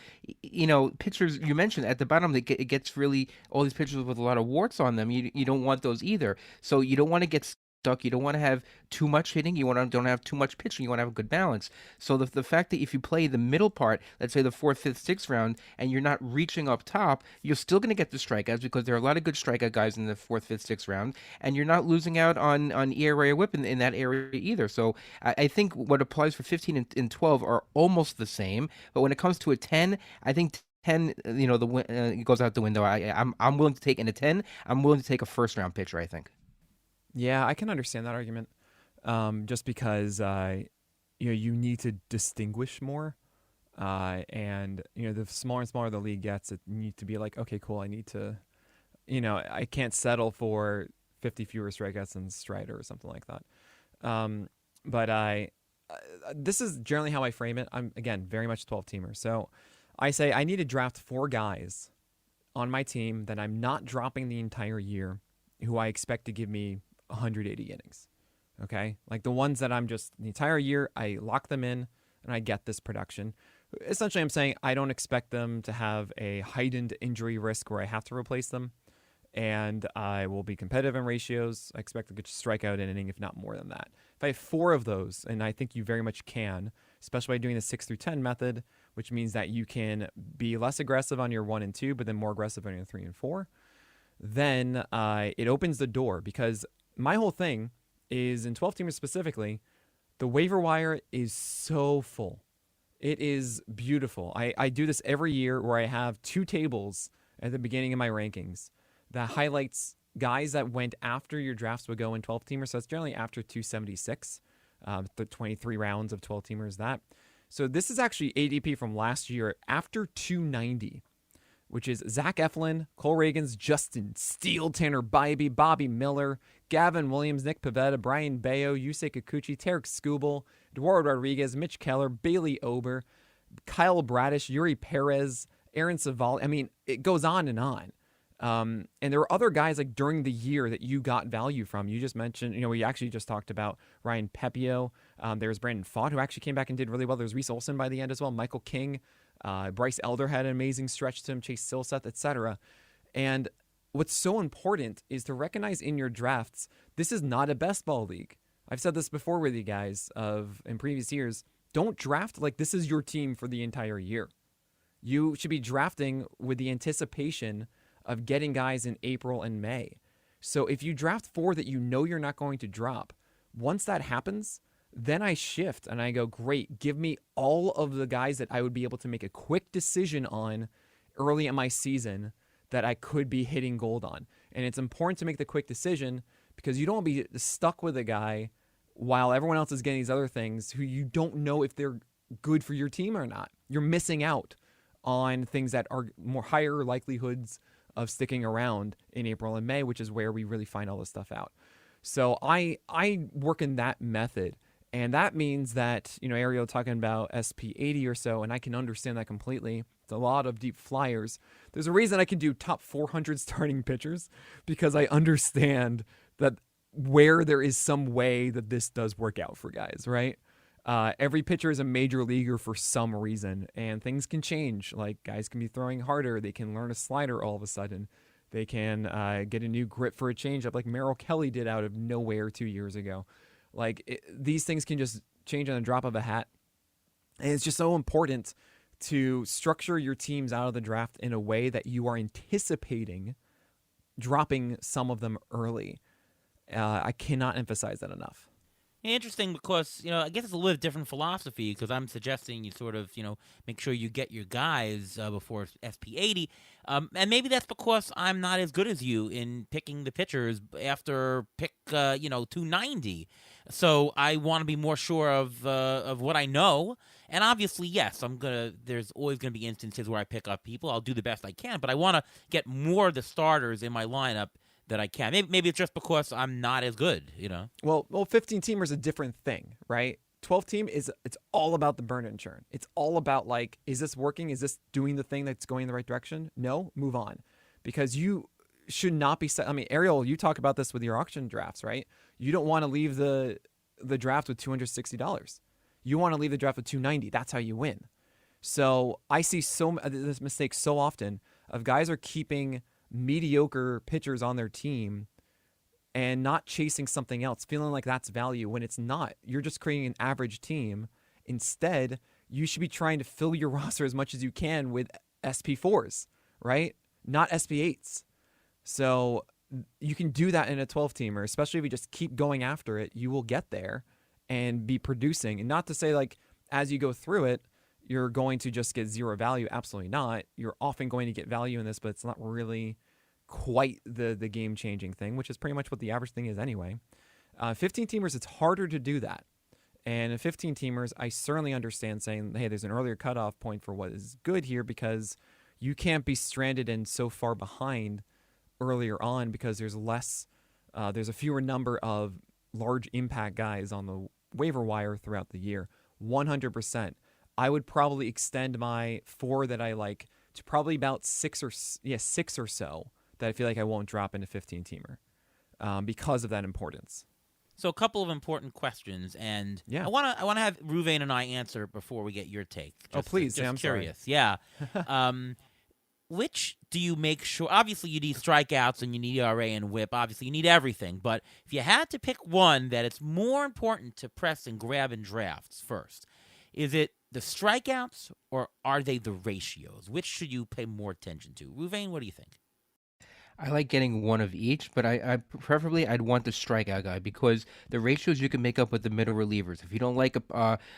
pitchers, you mentioned at the bottom, it gets really, all these pitchers with a lot of warts on them. You don't want those either. So you don't want to get stuck. You don't want to have too much hitting. You don't have too much pitching. You want to have a good balance. So the fact that if you play the middle part, let's say the 4th, 5th, 6th round, and you're not reaching up top, you're still going to get the strikeouts, because there are a lot of good strikeout guys in the 4th, 5th, 6th round, and you're not losing out on ERA or WHIP in that area either. So I think what applies for 15 and 12 are almost the same, but when it comes to a 10, I think 10, it goes out the window. I'm willing to take in a 10. I'm willing to take a first round pitcher, I think. Yeah, I can understand that argument. Just because you need to distinguish more, and the smaller and smaller the league gets, it needs to be like, okay, cool. I need to, I can't settle for 50 fewer strikeouts than Strider or something like that. But this is generally how I frame it. I'm again very much 12-teamer, so I say I need to draft 4 guys on my team that I'm not dropping the entire year, who I expect to give me 180 innings. Okay? Like the ones that I'm just the entire year, I lock them in and I get this production. Essentially, I'm saying I don't expect them to have a heightened injury risk where I have to replace them, and I will be competitive in ratios. I expect to get strike out an inning, if not more than that. If I have 4 of those, and I think you very much can, especially by doing the 6 through 10 method, which means that you can be less aggressive on your 1 and 2, but then more aggressive on your 3 and 4, then it opens the door, because my whole thing is, in 12-teamers specifically, the waiver wire is so full. It is beautiful. I do this every year, where I have 2 tables at the beginning of my rankings that highlights guys that went after your drafts would go in 12-teamers. So it's generally after 276, the 23 rounds of 12-teamers that. So this is actually ADP from last year after 290. Which is Zach Eflin, Cole Reagans, Justin Steele, Tanner Bybee, Bobby Miller, Gavin Williams, Nick Pivetta, Brian Bayo, Yusei Kikuchi, Tarek Skubal, Eduardo Rodriguez, Mitch Keller, Bailey Ober, Kyle Bradish, Yuri Perez, Aaron Savali. I mean, it goes on and on. And there were other guys like during the year that you got value from. You just mentioned, we actually just talked about Ryan Pepio. There was Brandon Pfaadt, who actually came back and did really well. There was Reese Olson by the end as well. Michael King. Bryce Elder had an amazing stretch to him, Chase Silseth, etc. And what's so important is to recognize in your drafts, this is not a best ball league. I've said this before with you guys in previous years. Don't draft like this is your team for the entire year. You should be drafting with the anticipation of getting guys in April and May. So if you draft 4 that you're not going to drop, once that happens, then I shift and I go, great, give me all of the guys that I would be able to make a quick decision on early in my season that I could be hitting gold on. And it's important to make the quick decision because you don't want to be stuck with a guy while everyone else is getting these other things who you don't know if they're good for your team or not. You're missing out on things that are more higher likelihoods of sticking around in April and May, which is where we really find all this stuff out. So I work in that method. And that means that, Ariel talking about SP80 or so, and I can understand that completely. It's a lot of deep flyers. There's a reason I can do top 400 starting pitchers because I understand that where there is some way that this does work out for guys, right? Every pitcher is a major leaguer for some reason, and things can change. Like guys can be throwing harder. They can learn a slider all of a sudden. They can get a new grip for a changeup like Merrill Kelly did out of nowhere 2 years ago. These things can just change on the drop of a hat. And it's just so important to structure your teams out of the draft in a way that you are anticipating dropping some of them early. I cannot emphasize that enough. Interesting because, I guess it's a little different philosophy because I'm suggesting you sort of, make sure you get your guys before SP80. And maybe that's because I'm not as good as you in picking the pitchers after pick, 290. So I want to be more sure of what I know. And obviously, yes, there's always going to be instances where I pick up people. I'll do the best I can, but I want to get more of the starters in my lineup that I can. Maybe it's just because I'm not as good, Well, 15-teamer is a different thing, right? 12-team it's all about the burn and churn. It's all about is this working? Is this doing the thing that's going in the right direction? No, move on. Because you should not be set. I mean, Ariel, you talk about this with your auction drafts, right? You don't want to leave the draft with $260. You want to leave the draft with $290. That's how you win. So I see this mistake so often of guys are keeping mediocre pitchers on their team and not chasing something else, feeling like that's value when it's not. You're just creating an average team. Instead, you should be trying to fill your roster as much as you can with SP4s, right? Not SP8s. So you can do that in a 12-teamer, especially if you just keep going after it. You will get there and be producing. And not to say as you go through it, you're going to just get zero value. Absolutely not. You're often going to get value in this, but it's not really quite the game-changing thing, which is pretty much what the average thing is anyway. 15-teamers, it's harder to do that. And in 15-teamers, I certainly understand saying, hey, there's an earlier cutoff point for what is good here because you can't be stranded and so far behind earlier on because there's a fewer number of large impact guys on the waiver wire throughout the year. 100%. I would probably extend my 4 that I like to probably about 6 or so that I feel like I won't drop into 15-teamer because of that importance. So a couple of important questions, and yeah. I want to have Ruvain and I answer before we get your take. Please. Just I'm curious. Sorry. Yeah. Which do you make sure? Obviously, you need strikeouts and you need ERA and WHIP. Obviously, you need everything. But if you had to pick one that it's more important to press and grab in drafts first, is it the strikeouts or are they the ratios? Which should you pay more attention to? Ruvain, what do you think? I like getting one of each, but I preferably I'd want the strikeout guy because the ratios you can make up with the middle relievers. If you don't like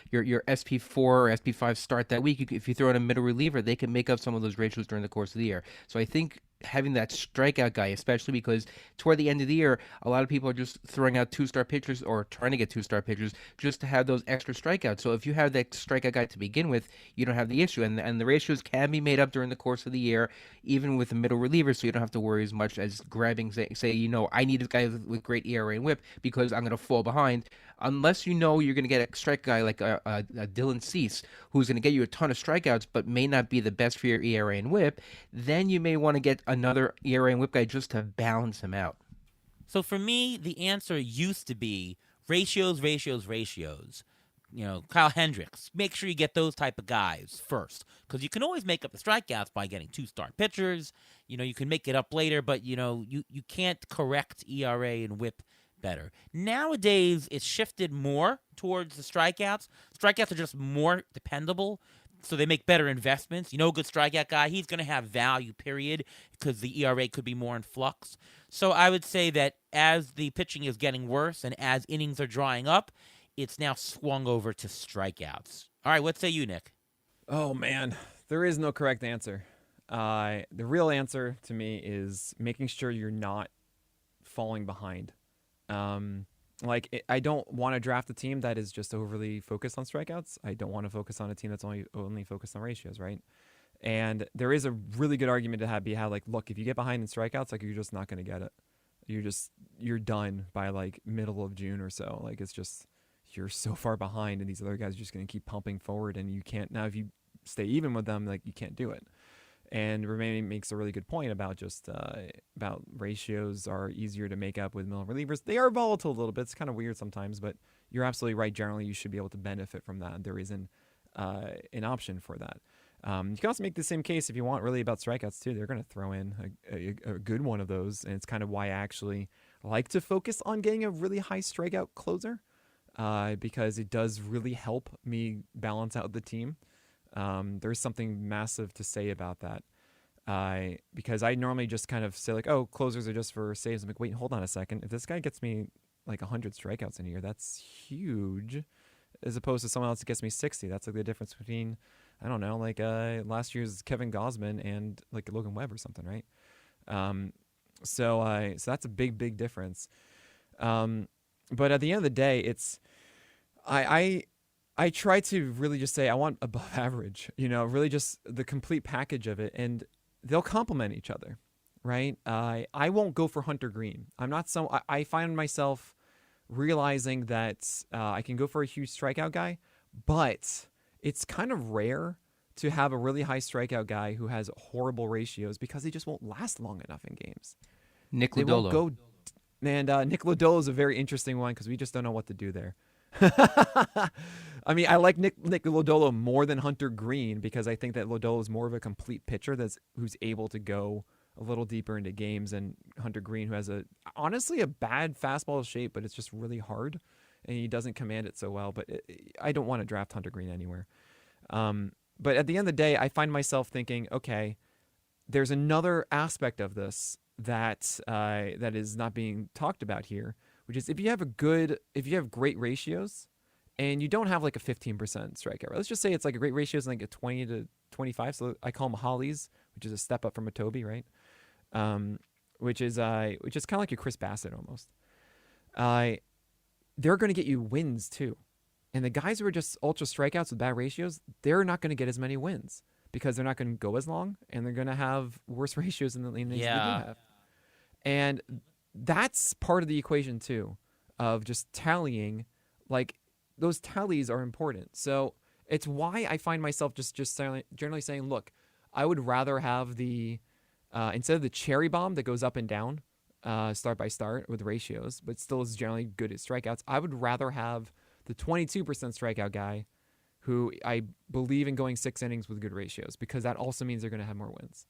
your SP4 or SP5 start that week, if you throw in a middle reliever, they can make up some of those ratios during the course of the year. So I think having that strikeout guy, especially because toward the end of the year, a lot of people are just throwing out 2-star pitchers or trying to get 2-star pitchers just to have those extra strikeouts. So if you have that strikeout guy to begin with, you don't have the issue. And the ratios can be made up during the course of the year, even with the middle relievers, so you don't have to worry as much as grabbing, say I need a guy with great ERA and WHIP because I'm going to fall behind. Unless you know you're going to get a strike guy like a Dylan Cease, who's going to get you a ton of strikeouts but may not be the best for your ERA and WHIP, then you may want to get another ERA and WHIP guy just to balance him out. So for me, the answer used to be ratios. Kyle Hendricks. Make sure you get those type of guys first because you can always make up the strikeouts by getting 2-star pitchers. You can make it up later, but, you can't correct ERA and WHIP better. Nowadays, it's shifted more towards the strikeouts. Strikeouts are just more dependable, so they make better investments. A good strikeout guy, he's going to have value, period, because the ERA could be more in flux. So I would say that as the pitching is getting worse and as innings are drying up, it's now swung over to strikeouts. All right, what say you, Nick? Oh, man. There is no correct answer. The real answer to me is making sure you're not falling behind. I don't want to draft a team that is just overly focused on strikeouts. I don't want to focus on a team that's only focused on ratios, right? And there is a really good argument to be had, like, look, if you get behind in strikeouts, like, you're just not going to get it. You're done by like middle of June or so. Like, it's just, you're so far behind, and these other guys are just going to keep pumping forward, and you can't, now if you stay even with them, like, you can't do it. And Remaining makes a really good point about just about ratios are easier to make up with middle relievers. They are volatile a little bit. It's kind of weird sometimes, but you're absolutely right. Generally, you should be able to benefit from that. There is an option for that. You can also make the same case if you want really about strikeouts too. They're going to throw in a good one of those, and it's kind of why I actually like to focus on getting a really high strikeout closer, because it does really help me balance out the team. There's something massive to say about that, because I normally just kind of say like, oh, closers are just for saves. I'm like, wait, hold on a second. If this guy gets me like 100 strikeouts in a year, that's huge, as opposed to someone else that gets me 60. That's like the difference between, I don't know, like last year's Kevin Gausman and like Logan Webb or something, right? So that's a big difference. But at the end of the day, it's I try to really just say I want above average, really just the complete package of it, and they'll complement each other, right? I won't go for Hunter Green. I find myself realizing that I can go for a huge strikeout guy, but it's kind of rare to have a really high strikeout guy who has horrible ratios, because he just won't last long enough in games. Nick They won't Lodolo. go, and Nick Lodolo is a very interesting one because we just don't know what to do there. I mean, I like Nick Lodolo more than Hunter Green, because I think that Lodolo is more of a complete pitcher who's able to go a little deeper into games, and Hunter Green, who has honestly a bad fastball shape, but it's just really hard, and he doesn't command it so well. But I don't want to draft Hunter Green anywhere. But at the end of the day, I find myself thinking, okay, there's another aspect of this that is not being talked about here, which is if you have great ratios, and you don't have like a 15% strikeout rate. Let's just say it's like a great ratio is like a 20 to 25. So I call them Hollies, which is a step up from a Toby, right? Which is kind of like your Chris Bassett almost. They're going to get you wins too. And the guys who are just ultra strikeouts with bad ratios, they're not going to get as many wins, because they're not going to go as long, and they're going to have worse ratios than the innings they do have. And that's part of the equation too, of just tallying. Like, those tallies are important. So it's why I find myself just generally saying, look, I would rather have the instead of the cherry bomb that goes up and down start by start with ratios, but still is generally good at strikeouts, I would rather have the 22% strikeout guy who I believe in going 6 innings with good ratios, because that also means they're going to have more wins.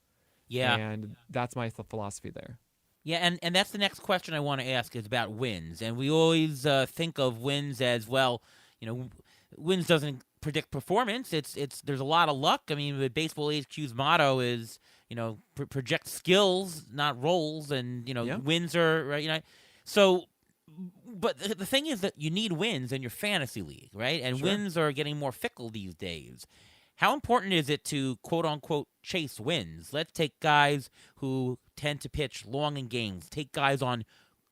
Yeah. And that's my philosophy there. Yeah, and that's the next question I want to ask is about wins. And we always think of wins as, well, wins doesn't predict performance. It's there's a lot of luck. I mean, the Baseball HQ's motto is, project skills, not roles, and wins are right. So, but the thing is that you need wins in your fantasy league, right? And Sure. wins are getting more fickle these days. How important is it to quote unquote chase wins? Let's take guys who tend to pitch long in games, take guys on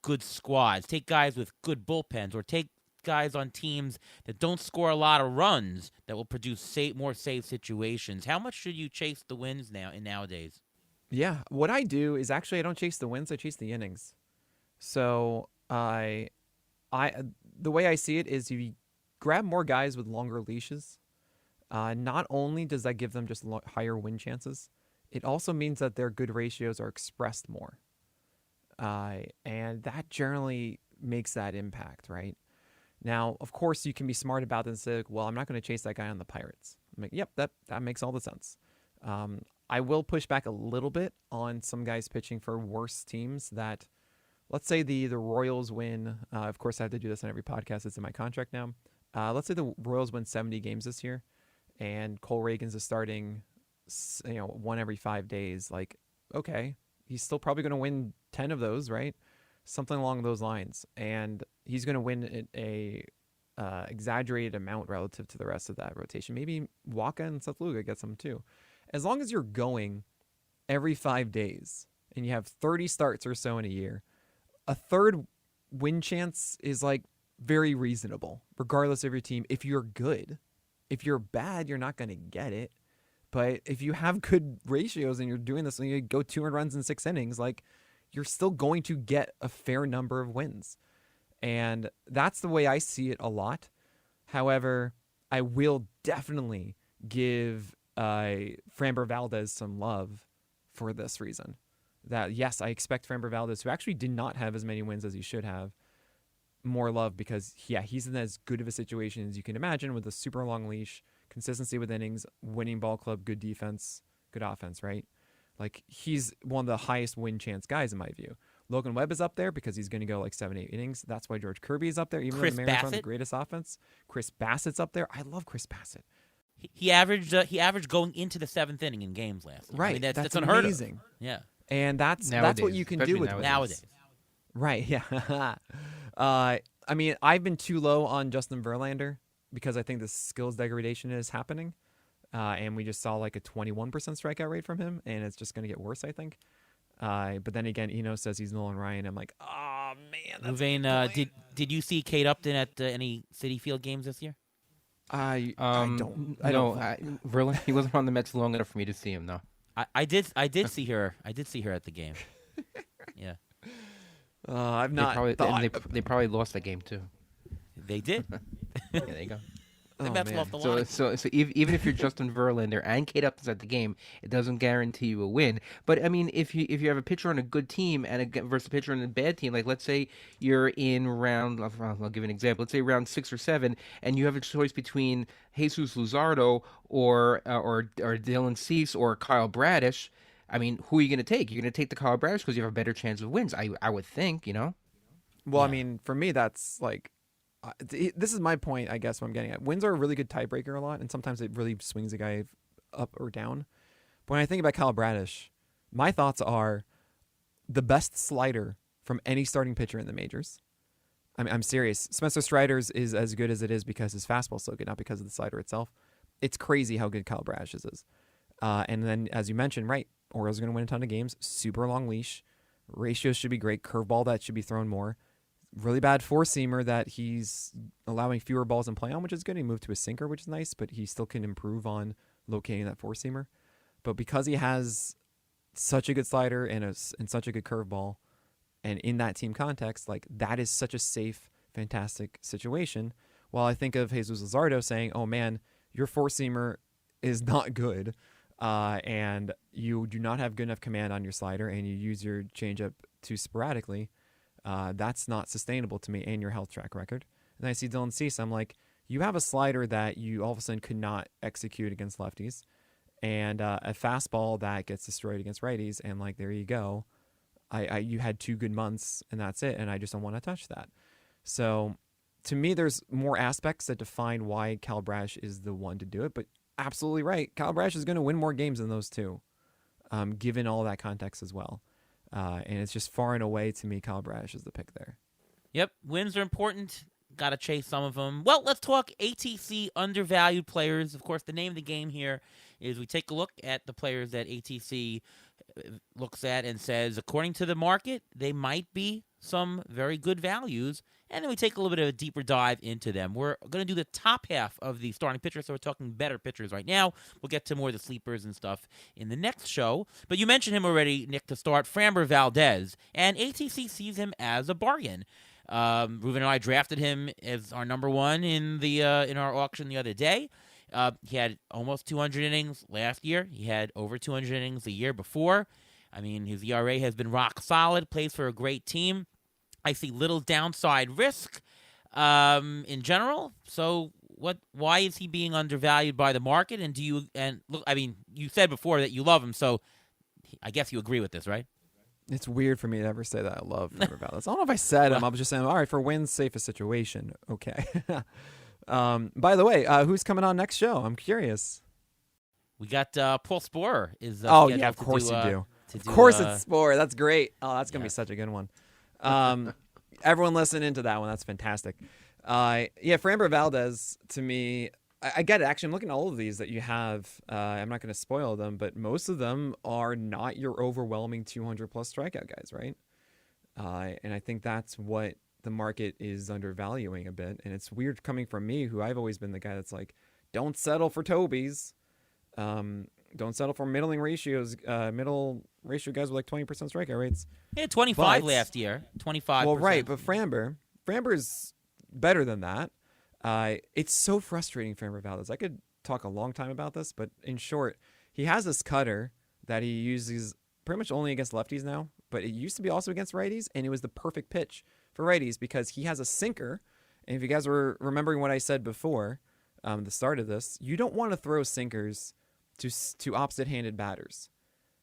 good squads, take guys with good bullpens, or take guys on teams that don't score a lot of runs that will produce more save situations. How much should you chase the wins nowadays? Yeah, what I do is actually I don't chase the wins, I chase the innings. So the way I see it is you grab more guys with longer leashes. Not only does that give them just higher win chances, it also means that their good ratios are expressed more. And that generally makes that impact, right? Now, of course, you can be smart about this and say, well, I'm not going to chase that guy on the Pirates. I'm like, yep, that makes all the sense. I will push back a little bit on some guys pitching for worse teams that, let's say the Royals win. Of course, I have to do this on every podcast. It's in my contract now. Let's say the Royals win 70 games this year, and Cole Reagans is starting, one every 5 days. Like, okay, he's still probably going to win 10 of those, right? Something along those lines. And he's going to win a exaggerated amount relative to the rest of that rotation. Maybe Waka and Seth Luga get some too. As long as you're going, every 5 days and you have 30 starts or so in a year, a third win chance is like very reasonable, regardless of your team. If you're good, if you're bad, you're not going to get it. But if you have good ratios and you're doing this and you go 200 runs in 6 innings, like you're still going to get a fair number of wins. And that's the way I see it a lot. However, I will definitely give Framber Valdez some love for this reason. That, yes, I expect Framber Valdez, who actually did not have as many wins as he should have, more love because, yeah, he's in as good of a situation as you can imagine with a super long leash, consistency with innings, winning ball club, good defense, good offense, right? Like, he's one of the highest win chance guys in my view. Logan Webb is up there because he's going to go like 7-8 innings. That's why George Kirby is up there, even though the Mariners aren't the greatest offense. Chris Bassett's up there. I love Chris Bassett. He averaged going into the 7th inning in games last year. Right. I mean, that's unheard amazing. Of. Yeah. And that's what you can do with nowadays. Right, yeah. I mean, I've been too low on Justin Verlander because I think the skills degradation is happening. And we just saw like a 21% strikeout rate from him, and it's just going to get worse, I think. But then again, Eno says he's Nolan Ryan. I'm like, oh, man. Louvain, did you see Kate Upton at any Citi Field games this year? I don't. Verlander, he wasn't on the Mets long enough for me to see him, though. I did see her. I did see her at the game. Yeah. I've not. They probably lost that game too. They did. Yeah, there you go. The Mets lost the line. So even if you're Justin Verlander and Kate Upton's at the game, it doesn't guarantee you a win. But I mean, if you have a pitcher on a good team and versus a pitcher on a bad team, like let's say you're in round, I'll give an example. Let's say round 6 or 7, and you have a choice between Jesus Luzardo or Dylan Cease or Kyle Bradish. I mean, who are you going to take? You're going to take the Kyle Bradish because you have a better chance of wins. I would think, Well, yeah. I mean, for me, that's like. This is my point, I guess, what I'm getting at. Wins are a really good tiebreaker a lot, and sometimes it really swings a guy up or down. But when I think about Kyle Bradish, my thoughts are the best slider from any starting pitcher in the majors. I'm serious. Spencer Strider's is as good as it is because his fastball's so good, not because of the slider itself. It's crazy how good Kyle Bradish's is. And then, as you mentioned, right, Orioles are going to win a ton of games. Super long leash. Ratios should be great. Curveball that should be thrown more. Really bad four-seamer that he's allowing fewer balls in play on, which is good. He moved to a sinker, which is nice, but he still can improve on locating that four-seamer. But because he has such a good slider and such a good curveball, and in that team context, like that is such a safe, fantastic situation. While I think of Jesus Luzardo saying, oh man, your four-seamer is not good, and you do not have good enough command on your slider, and you use your changeup too sporadically, that's not sustainable to me and your health track record. And I see Dylan Cease, I'm like, you have a slider that you all of a sudden could not execute against lefties, and a fastball that gets destroyed against righties, and like, there you go. You had 2 good months, and that's it, and I just don't want to touch that. So to me, there's more aspects that define why Kyle Bradish is the one to do it, but absolutely right. Kyle Bradish is going to win more games than those two, given all that context as well. And it's just far and away, to me, Kyle Bradish is the pick there. Yep, wins are important. Got to chase some of them. Well, let's talk ATC undervalued players. Of course, the name of the game here is we take a look at the players that ATC looks at and says, according to the market, they might be some very good values. And then we take a little bit of a deeper dive into them. We're going to do the top half of the starting pitchers, so we're talking better pitchers right now. We'll get to more of the sleepers and stuff in the next show. But you mentioned him already, Nick, to start, Framber Valdez. And ATC sees him as a bargain. Ruben and I drafted him as our number one in our auction the other day. He had almost 200 innings last year. He had over 200 innings the year before. I mean, his ERA has been rock solid, plays for a great team. I see little downside risk in general. So why is he being undervalued by the market? And look, I mean, you said before that you love him, so I guess you agree with this, right? It's weird for me to ever say that I love Framber Valdez. I don't know if I said him. I was just saying, all right, for wins, safest situation. Okay. By the way, who's coming on next show? I'm curious. We got Paul Sporer. Of course you do. Of course it's Sporer. That's great. Oh, that's going to be such a good one. Everyone listen into that one. That's fantastic. Framber Valdez, to me, I get it. Actually, I'm looking at all of these that you have. I'm not going to spoil them, but most of them are not your overwhelming 200 plus strikeout guys, right? And I think that's what the market is undervaluing a bit. And it's weird coming from me, who I've always been the guy that's like, don't settle for Tobies. Don't settle for middle ratio guys with like 20% strikeout rates. Yeah, 25 But- last year. 25. Well, right, but Framber's better than that. It's so frustrating for Framber Valdez. I could talk a long time about this, but in short, he has this cutter that he uses pretty much only against lefties now, but it used to be also against righties, and it was the perfect pitch for righties because he has a sinker. And if you guys were remembering what I said before, the start of this, you don't want to throw sinkers to opposite-handed batters.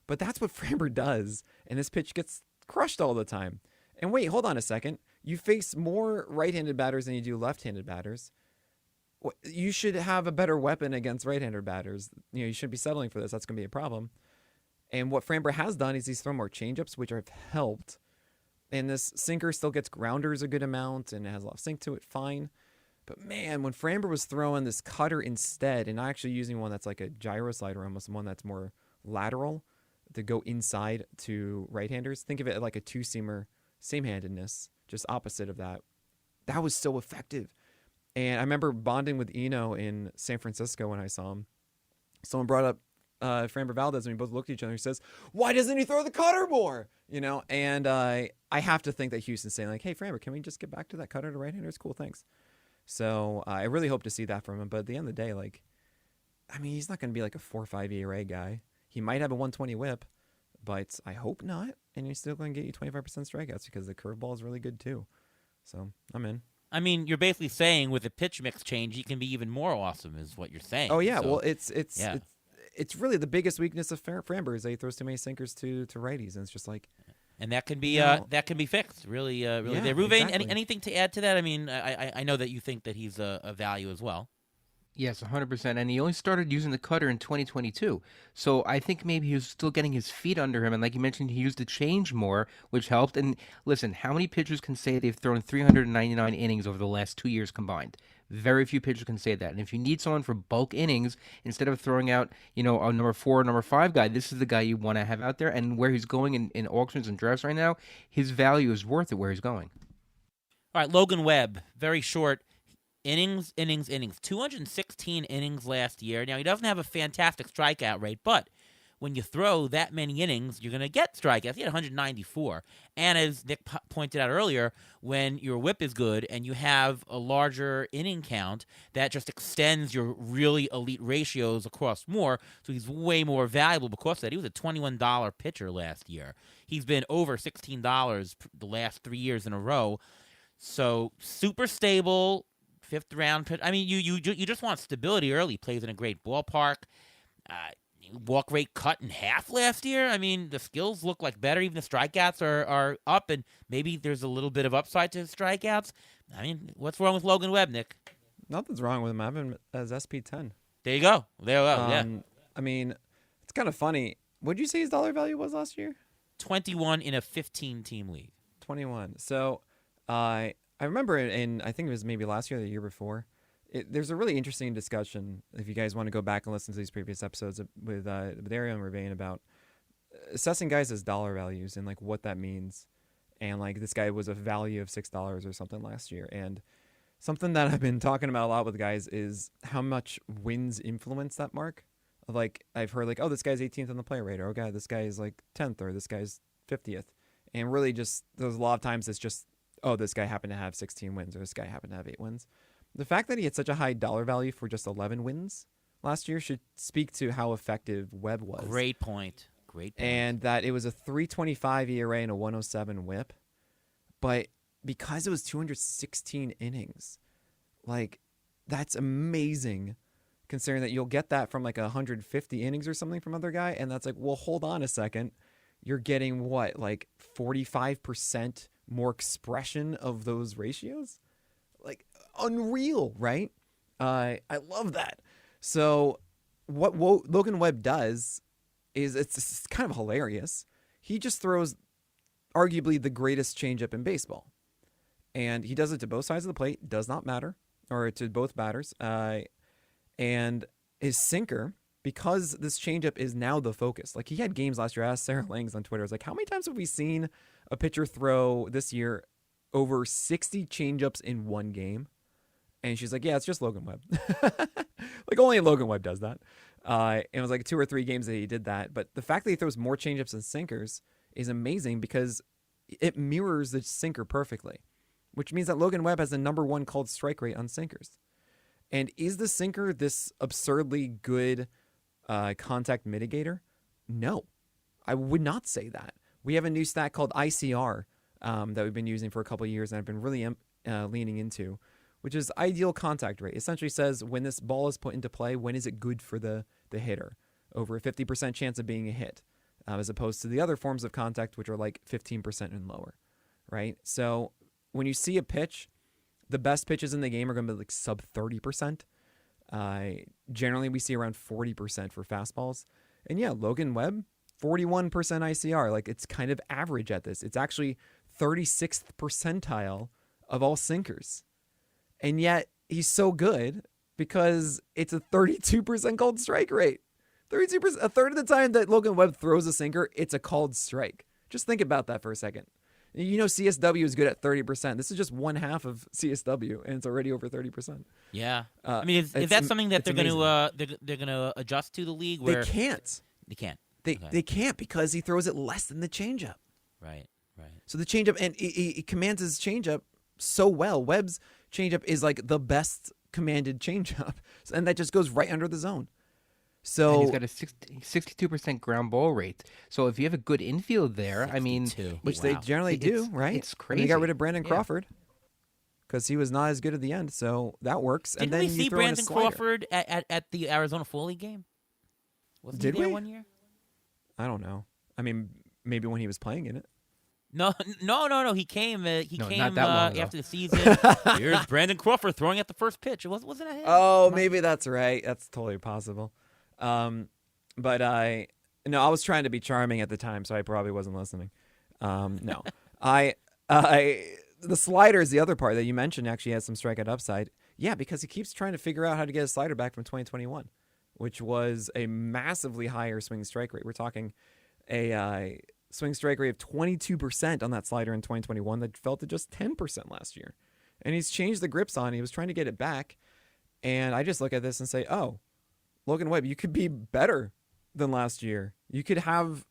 But that's what Framber does, and this pitch gets crushed all the time. And wait, hold on a second. You face more right-handed batters than you do left-handed batters. You should have a better weapon against right-handed batters. You shouldn't be settling for this. That's going to be a problem. And what Framber has done is he's thrown more changeups, which have helped. And this sinker still gets grounders a good amount and it has a lot of sink to it, fine. But man, when Framber was throwing this cutter instead and actually using one that's like a gyro slider, almost one that's more lateral to go inside to right-handers, think of it like a two-seamer, same-handedness, just opposite of that. That was so effective. And I remember bonding with Eno in San Francisco when I saw him. Someone brought up Framber Valdez, and we both looked at each other and says, why doesn't he throw the cutter more? And I have to think that Houston's saying, like, hey, Framber, can we just get back to that cutter to right-handers? Cool, thanks. So I really hope to see that from him. But at the end of the day, he's not going to be like a 4.5 ERA guy. He might have a 120 whip, but I hope not. And he's still going to get you 25% strikeouts because the curveball is really good too. So I'm in. I mean, you're basically saying with a pitch mix change, he can be even more awesome, is what you're saying. Oh yeah, so, well it's really the biggest weakness of Framber is that he throws too many sinkers to righties, and it's just like. And that can be fixed. Really. Yeah, Ruvain, exactly. anything to add to that? I mean, I know that you think that he's a value as well. Yes, 100%. And he only started using the cutter in 2022. So I think maybe he was still getting his feet under him. And like you mentioned, he used the change more, which helped. And listen, how many pitchers can say they've thrown 399 innings over the last 2 years combined? Very few pitchers can say that. And if you need someone for bulk innings, instead of throwing out, a number 4, number 5 guy, this is the guy you want to have out there. And where he's going in auctions and drafts right now, his value is worth it where he's going. All right, Logan Webb, very short. Innings. 216 innings last year. Now, he doesn't have a fantastic strikeout rate, but when you throw that many innings, you're going to get strikeouts. He had 194. And as Nick pointed out earlier, when your whip is good and you have a larger inning count, that just extends your really elite ratios across more, so he's way more valuable because of that. He was a $21 pitcher last year. He's been over $16 the last 3 years in a row. So super stable. 5th round pitch. I mean, you just want stability early. Plays in a great ballpark. Walk rate cut in half last year. I mean, the skills look like better. Even the strikeouts are up, and maybe there's a little bit of upside to his strikeouts. I mean, what's wrong with Logan Webb, Nick? Nothing's wrong with him. I have him as SP10. There you go. Yeah. I mean, it's kind of funny. What did you say his dollar value was last year? 21 in a 15-team league. 21. So, I remember I think it was maybe last year or the year before, there's a really interesting discussion, if you guys want to go back and listen to these previous episodes with Ariel and Ravane, about assessing guys as dollar values and like what that means. And like this guy was a value of $6 or something last year. And something that I've been talking about a lot with guys is how much wins influence that mark. Like I've heard like, oh, this guy's 18th on the player rate, or oh god, this guy is like 10th, or this guy's 50th. And really just there's a lot of times it's just, oh, this guy happened to have 16 wins, or this guy happened to have 8 wins. The fact that he had such a high dollar value for just 11 wins last year should speak to how effective Webb was. Great point. And that it was a 3.25 ERA and a 107 whip. But because it was 216 innings, like, that's amazing, considering that you'll get that from like 150 innings or something from other guy. And that's like, well, hold on a second. You're getting what, like 45% more expression of those ratios? Like, unreal, right? I love that. So what Logan Webb does is it's kind of hilarious. He just throws arguably the greatest changeup in baseball. And he does it to both sides of the plate. Does not matter. Or to both batters. And And his sinker, because this changeup is now the focus. Like, he had games last year. I asked Sarah Langs on Twitter, I was like, how many times have we seen a pitcher throw this year over 60 changeups in one game? And she's like, yeah, it's just Logan Webb. Like, only Logan Webb does that. It was like 2 or 3 games that he did that. But the fact that he throws more changeups than sinkers is amazing because it mirrors the sinker perfectly, which means that Logan Webb has the #1 called strike rate on sinkers. And is the sinker this absurdly good contact mitigator? No, I would not say that. We have a new stat called ICR that we've been using for a couple of years and I've been really leaning into, which is ideal contact rate. Essentially says when this ball is put into play, when is it good for the hitter? Over a 50% chance of being a hit, as opposed to the other forms of contact, which are like 15% and lower, right? So when you see a pitch, the best pitches in the game are going to be like sub 30%. Generally, we see around 40% for fastballs. And yeah, Logan Webb, 41% ICR. Like, it's kind of average at this. It's actually 36th percentile of all sinkers. And yet, he's so good because it's a 32% called strike rate. 32%, a third of the time that Logan Webb throws a sinker, it's a called strike. Just think about that for a second. You know, CSW is good at 30%. This is just one half of CSW, and it's already over 30%. Yeah, I mean, is that something that they're going to adjust to the league? Where they can't. They can't. They can't because he throws it less than the changeup. Right. So the changeup, and he commands his changeup so well. Webb's changeup is like the best commanded changeup, and that just goes right under the zone. So and he's got a 62% ground ball rate. So if you have a good infield there, 62. I mean, which they generally do, right? It's And crazy. they got rid of Brandon Crawford because he was not as good at the end. So that works. Didn't and then we you see throw in a Brandon slider. Crawford at the Arizona Fall League game? Wasn't Did he there we? one year? I don't know. I mean, maybe when he was playing in it. No. He came. He No, came not that long ago. after the season. Here's Brandon Crawford throwing at the first pitch. Wasn't that him? Oh, maybe that's right. That's totally possible. But I was trying to be charming at the time, so I probably wasn't listening. No, the slider is the other part that you mentioned. Actually, has some strikeout upside. Yeah, because he keeps trying to figure out how to get his slider back from 2021, which was a massively higher swing strike rate. We're talking a swing strike rate of 22% on that slider in 2021 that fell to just 10% last year. And he's changed the grips on. He was trying to get it back, and I just look at this and say, oh, Logan Webb, you could be better than last year. You could have,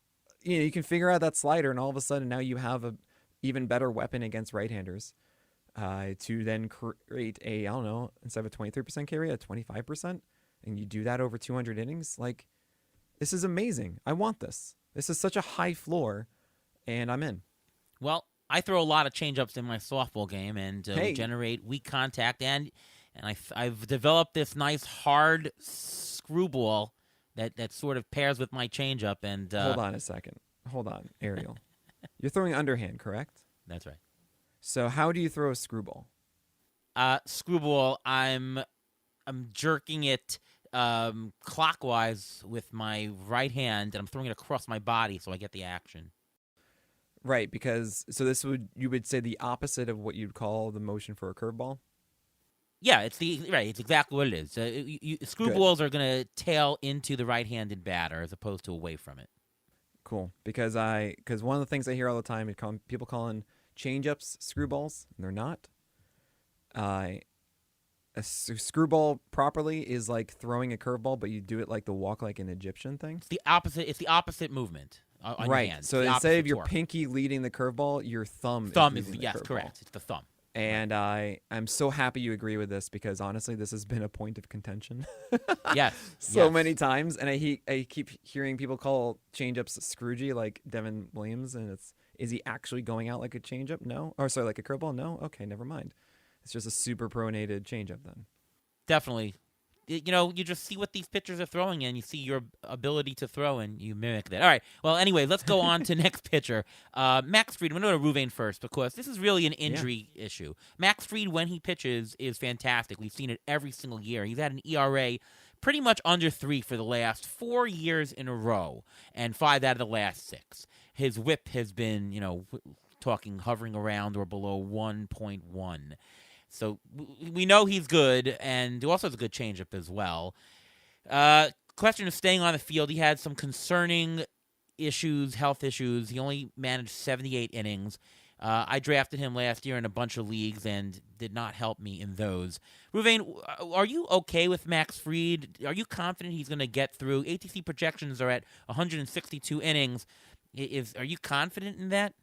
you can figure out that slider, and all of a sudden now you have a even better weapon against right-handers to then create a, I don't know, instead of a 23% carry, a 25%, and you do that over 200 innings. Like, this is amazing. I want this. This is such a high floor, and I'm in. Well, I throw a lot of changeups in my softball game and Hey. generate weak contact, and I've developed this nice hard screwball that sort of pairs with my changeup. And Hold on a second. Hold on, Ariel. You're throwing underhand, correct? That's right. So how do you throw a screwball? Screwball. I'm jerking it clockwise with my right hand, and I'm throwing it across my body so I get the action. Right, because you would say the opposite of what you'd call the motion for a curveball. Yeah, it's exactly what it is. Screwballs are going to tail into the right-handed batter as opposed to away from it. Cool, because one of the things I hear all the time is people calling changeups screwballs, and they're not. A screwball properly is like throwing a curveball, but you do it like the walk like an Egyptian thing. It's the opposite. It's the opposite movement on Right. your hand. So It's the instead of opposite your torque. pinky leading the curveball, your thumb is leading the yes, curveball. correct. It's the thumb. And I'm so happy you agree with this because honestly, this has been a point of contention. Yes. So yes. many times, and I keep hearing people call changeups scroogey, like Devin Williams, and is he actually going out like a changeup? No, or sorry, like a curveball? No. Okay, never mind. It's just a super pronated changeup then. Definitely. You just see what these pitchers are throwing, and you see your ability to throw, and you mimic that. All right. Well, anyway, let's go on to next pitcher. Max Fried. I'm going to go to Ruvain first because this is really an injury issue. Max Fried, when he pitches, is fantastic. We've seen it every single year. He's had an ERA pretty much under 3 for the last 4 years in a row, and 5 out of the last 6. His whip has been, hovering around or below 1.1. So we know he's good, and he also has a good changeup as well. Question of staying on the field, he had some concerning issues, health issues. He only managed 78 innings. I drafted him last year in a bunch of leagues and did not help me in those. Ruvain, are you okay with Max Fried? Are you confident he's going to get through? ATC projections are at 162 innings. Are you confident in that?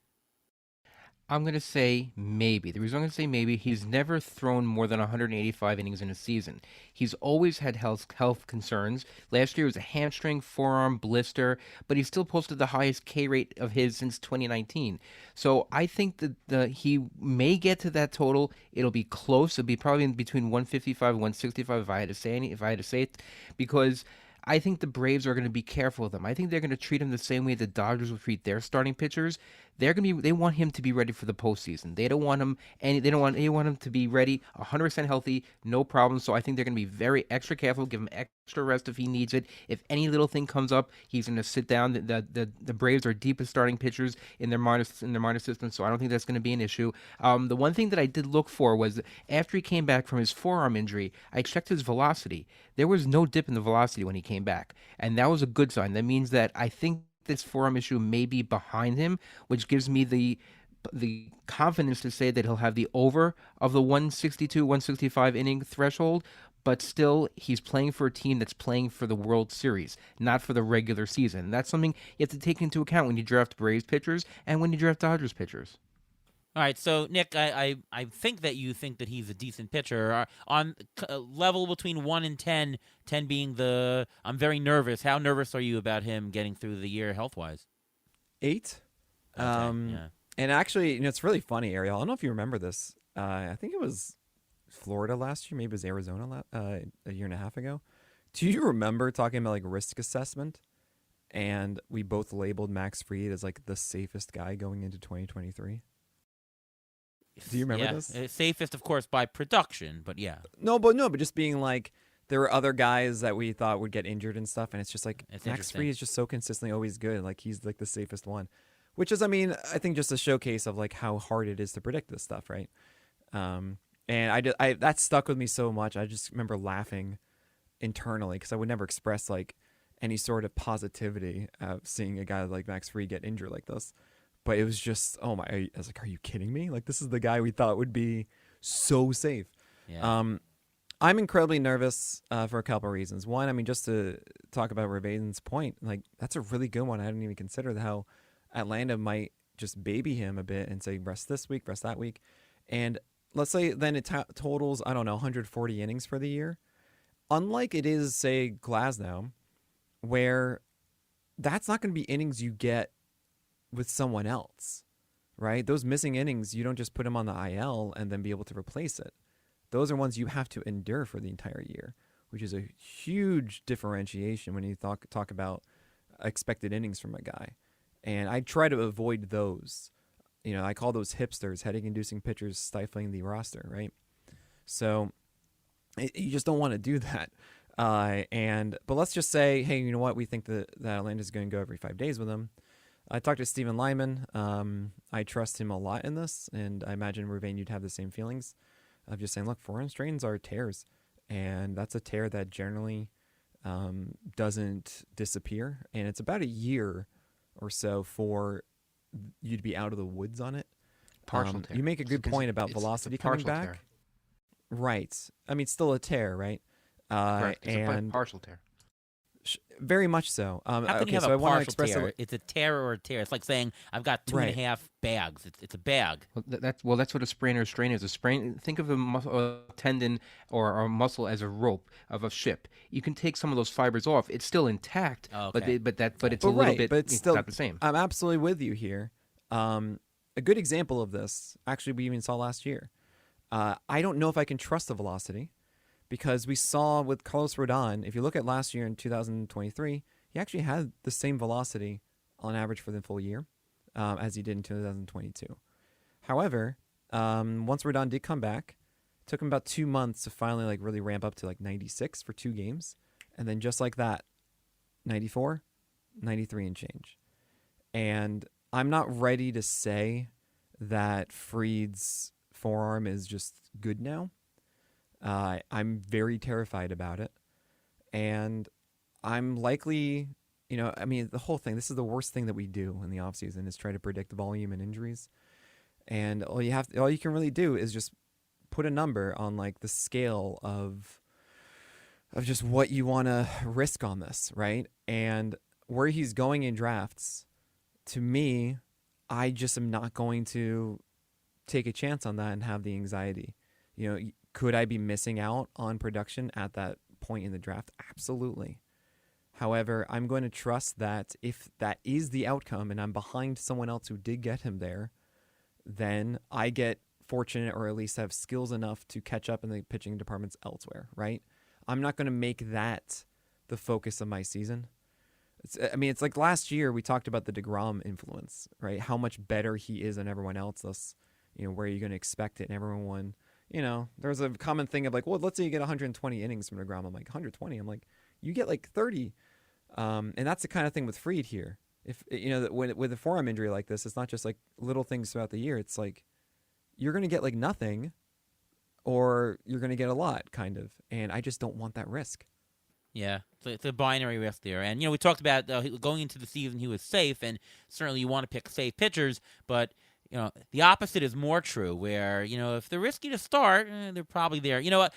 I'm going to say maybe. The reason I'm going to say maybe, he's never thrown more than 185 innings in a season. He's always had health concerns. Last year was a hamstring, forearm, blister, but he still posted the highest K rate of his since 2019. So I think that he may get to that total. It'll be close. It'll be probably in between 155 and 165 if I had to say it, because I think the Braves are going to be careful with him. I think they're going to treat him the same way the Dodgers will treat their starting pitchers. They want him to be ready for the postseason. They want him to be ready, 100% healthy, no problem. So I think they're going to be very extra careful, give him extra rest if he needs it. If any little thing comes up, he's going to sit down. The Braves are deepest starting pitchers in their minor system, so I don't think that's going to be an issue. The one thing that I did look for was after he came back from his forearm injury, I checked his velocity. There was no dip in the velocity when he came back, and that was a good sign. That means that I think this forearm issue may be behind him, which gives me the confidence to say that he'll have the over of the 162, 165 inning threshold. But still, he's playing for a team that's playing for the World Series, not for the regular season. That's something you have to take into account when you draft Braves pitchers and when you draft Dodgers pitchers. All right, so Nick, I think that you think that he's a decent pitcher. On a level between 1 and 10, 10 being I'm very nervous. How nervous are you about him getting through the year health-wise? 8. Okay, yeah. And actually, it's really funny, Ariel. I don't know if you remember this. I think it was Florida last year. Maybe it was Arizona a year and a half ago. Do you remember talking about like risk assessment? And we both labeled Max Fried as like the safest guy going into 2023. Do you remember this? Safest, of course, by production, but yeah. No, but just being like, there were other guys that we thought would get injured and stuff, and it's just like Max Fried is just so consistently always good. Like he's like the safest one, which is, I mean, I think just a showcase of like how hard it is to predict this stuff, right? And I that stuck with me so much. I just remember laughing internally because I would never express like any sort of positivity of seeing a guy like Max Fried get injured like this. But it was just, oh my, I was like, are you kidding me? Like, this is the guy we thought would be so safe. Yeah. I'm incredibly nervous for a couple of reasons. One, I mean, just to talk about Ruvain's point, like, that's a really good one. I hadn't even considered how Atlanta might just baby him a bit and say, rest this week, rest that week. And let's say then it totals, I don't know, 140 innings for the year. Unlike it is, say, Glasnow, where that's not going to be innings you get with someone else, right? Those missing innings, you don't just put them on the IL and then be able to replace it. Those are ones you have to endure for the entire year, which is a huge differentiation when you talk about expected innings from a guy. And I try to avoid those. I call those hipsters, headache-inducing pitchers stifling the roster, right? So you just don't want to do that. But let's just say, hey, you know what? We think that Atlanta's going to go every 5 days with him. I talked to Stephen Lyman. I trust him a lot in this, and I imagine, Ruvain, you'd have the same feelings of just saying, look, forearm strains are tears, and that's a tear that generally doesn't disappear, and it's about a year or so for you to be out of the woods on it. Partial tear. You make a good point about velocity coming back. Tear. Right. I mean, it's still a tear, right? Correct. It's a partial tear. Very much so. How can you have so a I want to partial express tear? It's a tear or a tear. It's like saying I've got 2.5 bags. It's a bag. That's what a sprain or a strain is. A sprain. Think of a tendon or a muscle as a rope of a ship. You can take some of those fibers off. It's still intact, but it's a little bit. But it's still not the same. I'm absolutely with you here. A good example of this, actually, we even saw last year. I don't know if I can trust the velocity. Because we saw with Carlos Rodon, if you look at last year in 2023, he actually had the same velocity on average for the full year as he did in 2022. However, once Rodon did come back, it took him about 2 months to finally really ramp up to 96 for 2 games. And then just like that, 94, 93 and change. And I'm not ready to say that Fried's forearm is just good now. I'm very terrified about it. And I'm likely, I mean, the whole thing, this is the worst thing that we do in the offseason is try to predict volume and injuries. And all you can really do is just put a number on like the scale of just what you want to risk on this, right? And where he's going in drafts, to me, I just am not going to take a chance on that and have the anxiety. Could I be missing out on production at that point in the draft? Absolutely. However, I'm going to trust that if that is the outcome and I'm behind someone else who did get him there, then I get fortunate or at least have skills enough to catch up in the pitching departments elsewhere, right? I'm not going to make that the focus of my season. It's like last year we talked about the DeGrom influence, right? How much better he is than everyone else. Thus, where are you going to expect it? And everyone, there's a common thing of like, well, let's say you get 120 innings from DeGrom. I'm like, 120? I'm like, you get like 30. And that's the kind of thing with Fried here. If with a forearm injury like this, it's not just like little things throughout the year. It's like you're going to get like nothing or you're going to get a lot, kind of. And I just don't want that risk. Yeah, so it's a binary risk there. And, we talked about going into the season he was safe, and certainly you want to pick safe pitchers, but, the opposite is more true, where, if they're risky to start, they're probably there. You know what?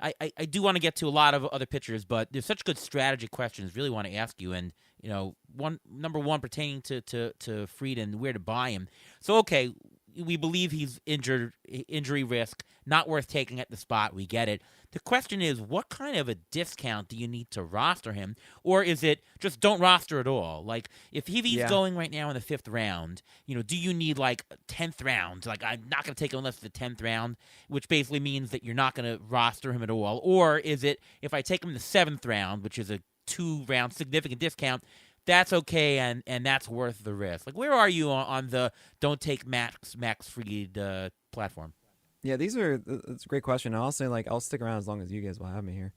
I do want to get to a lot of other pitchers, but there's such good strategy questions really want to ask you. And, number one pertaining to Fried and where to buy him. So, okay, we believe he's injury risk, not worth taking at the spot. We get it. The question is, what kind of a discount do you need to roster him? Or is it just don't roster at all? Like, if he's going right now in the 5th round, do you need like 10th round? Like, I'm not going to take him unless it's the 10th round, which basically means that you're not going to roster him at all. Or is it, if I take him in the 7th round, which is a 2-round significant discount, that's okay, and that's worth the risk. Like, where are you on the don't take Max Fried platform? Yeah, that's a great question. I'll say, like, I'll stick around as long as you guys will have me here.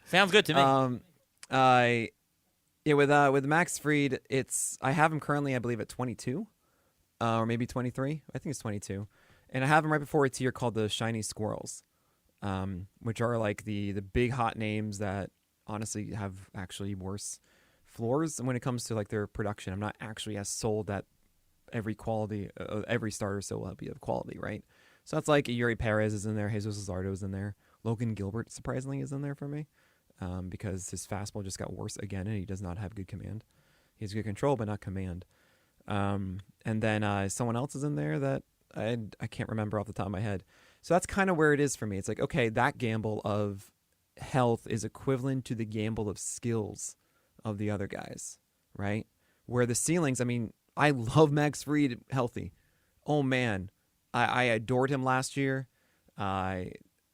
Sounds good to me. With Max Fried, I have him currently, I believe, at 22, or maybe 23. I think it's 22, and I have him right before a tier called the Shiny Squirrels, which are like the big hot names that honestly have actually worse floors. And when it comes to like their production, I'm not actually as sold that every starter still will be of quality, right? So that's like Yuri Perez is in there, Jesus Luzardo is in there, Logan Gilbert surprisingly is in there for me, because his fastball just got worse again and he does not have good command. He has good control but not command. And then someone else is in there that I can't remember off the top of my head. So that's kind of where it is for me. It's like, okay, that gamble of health is equivalent to the gamble of skills of the other guys, right? Where the ceilings, I mean, I love Max Fried healthy. Oh man, I adored him last year.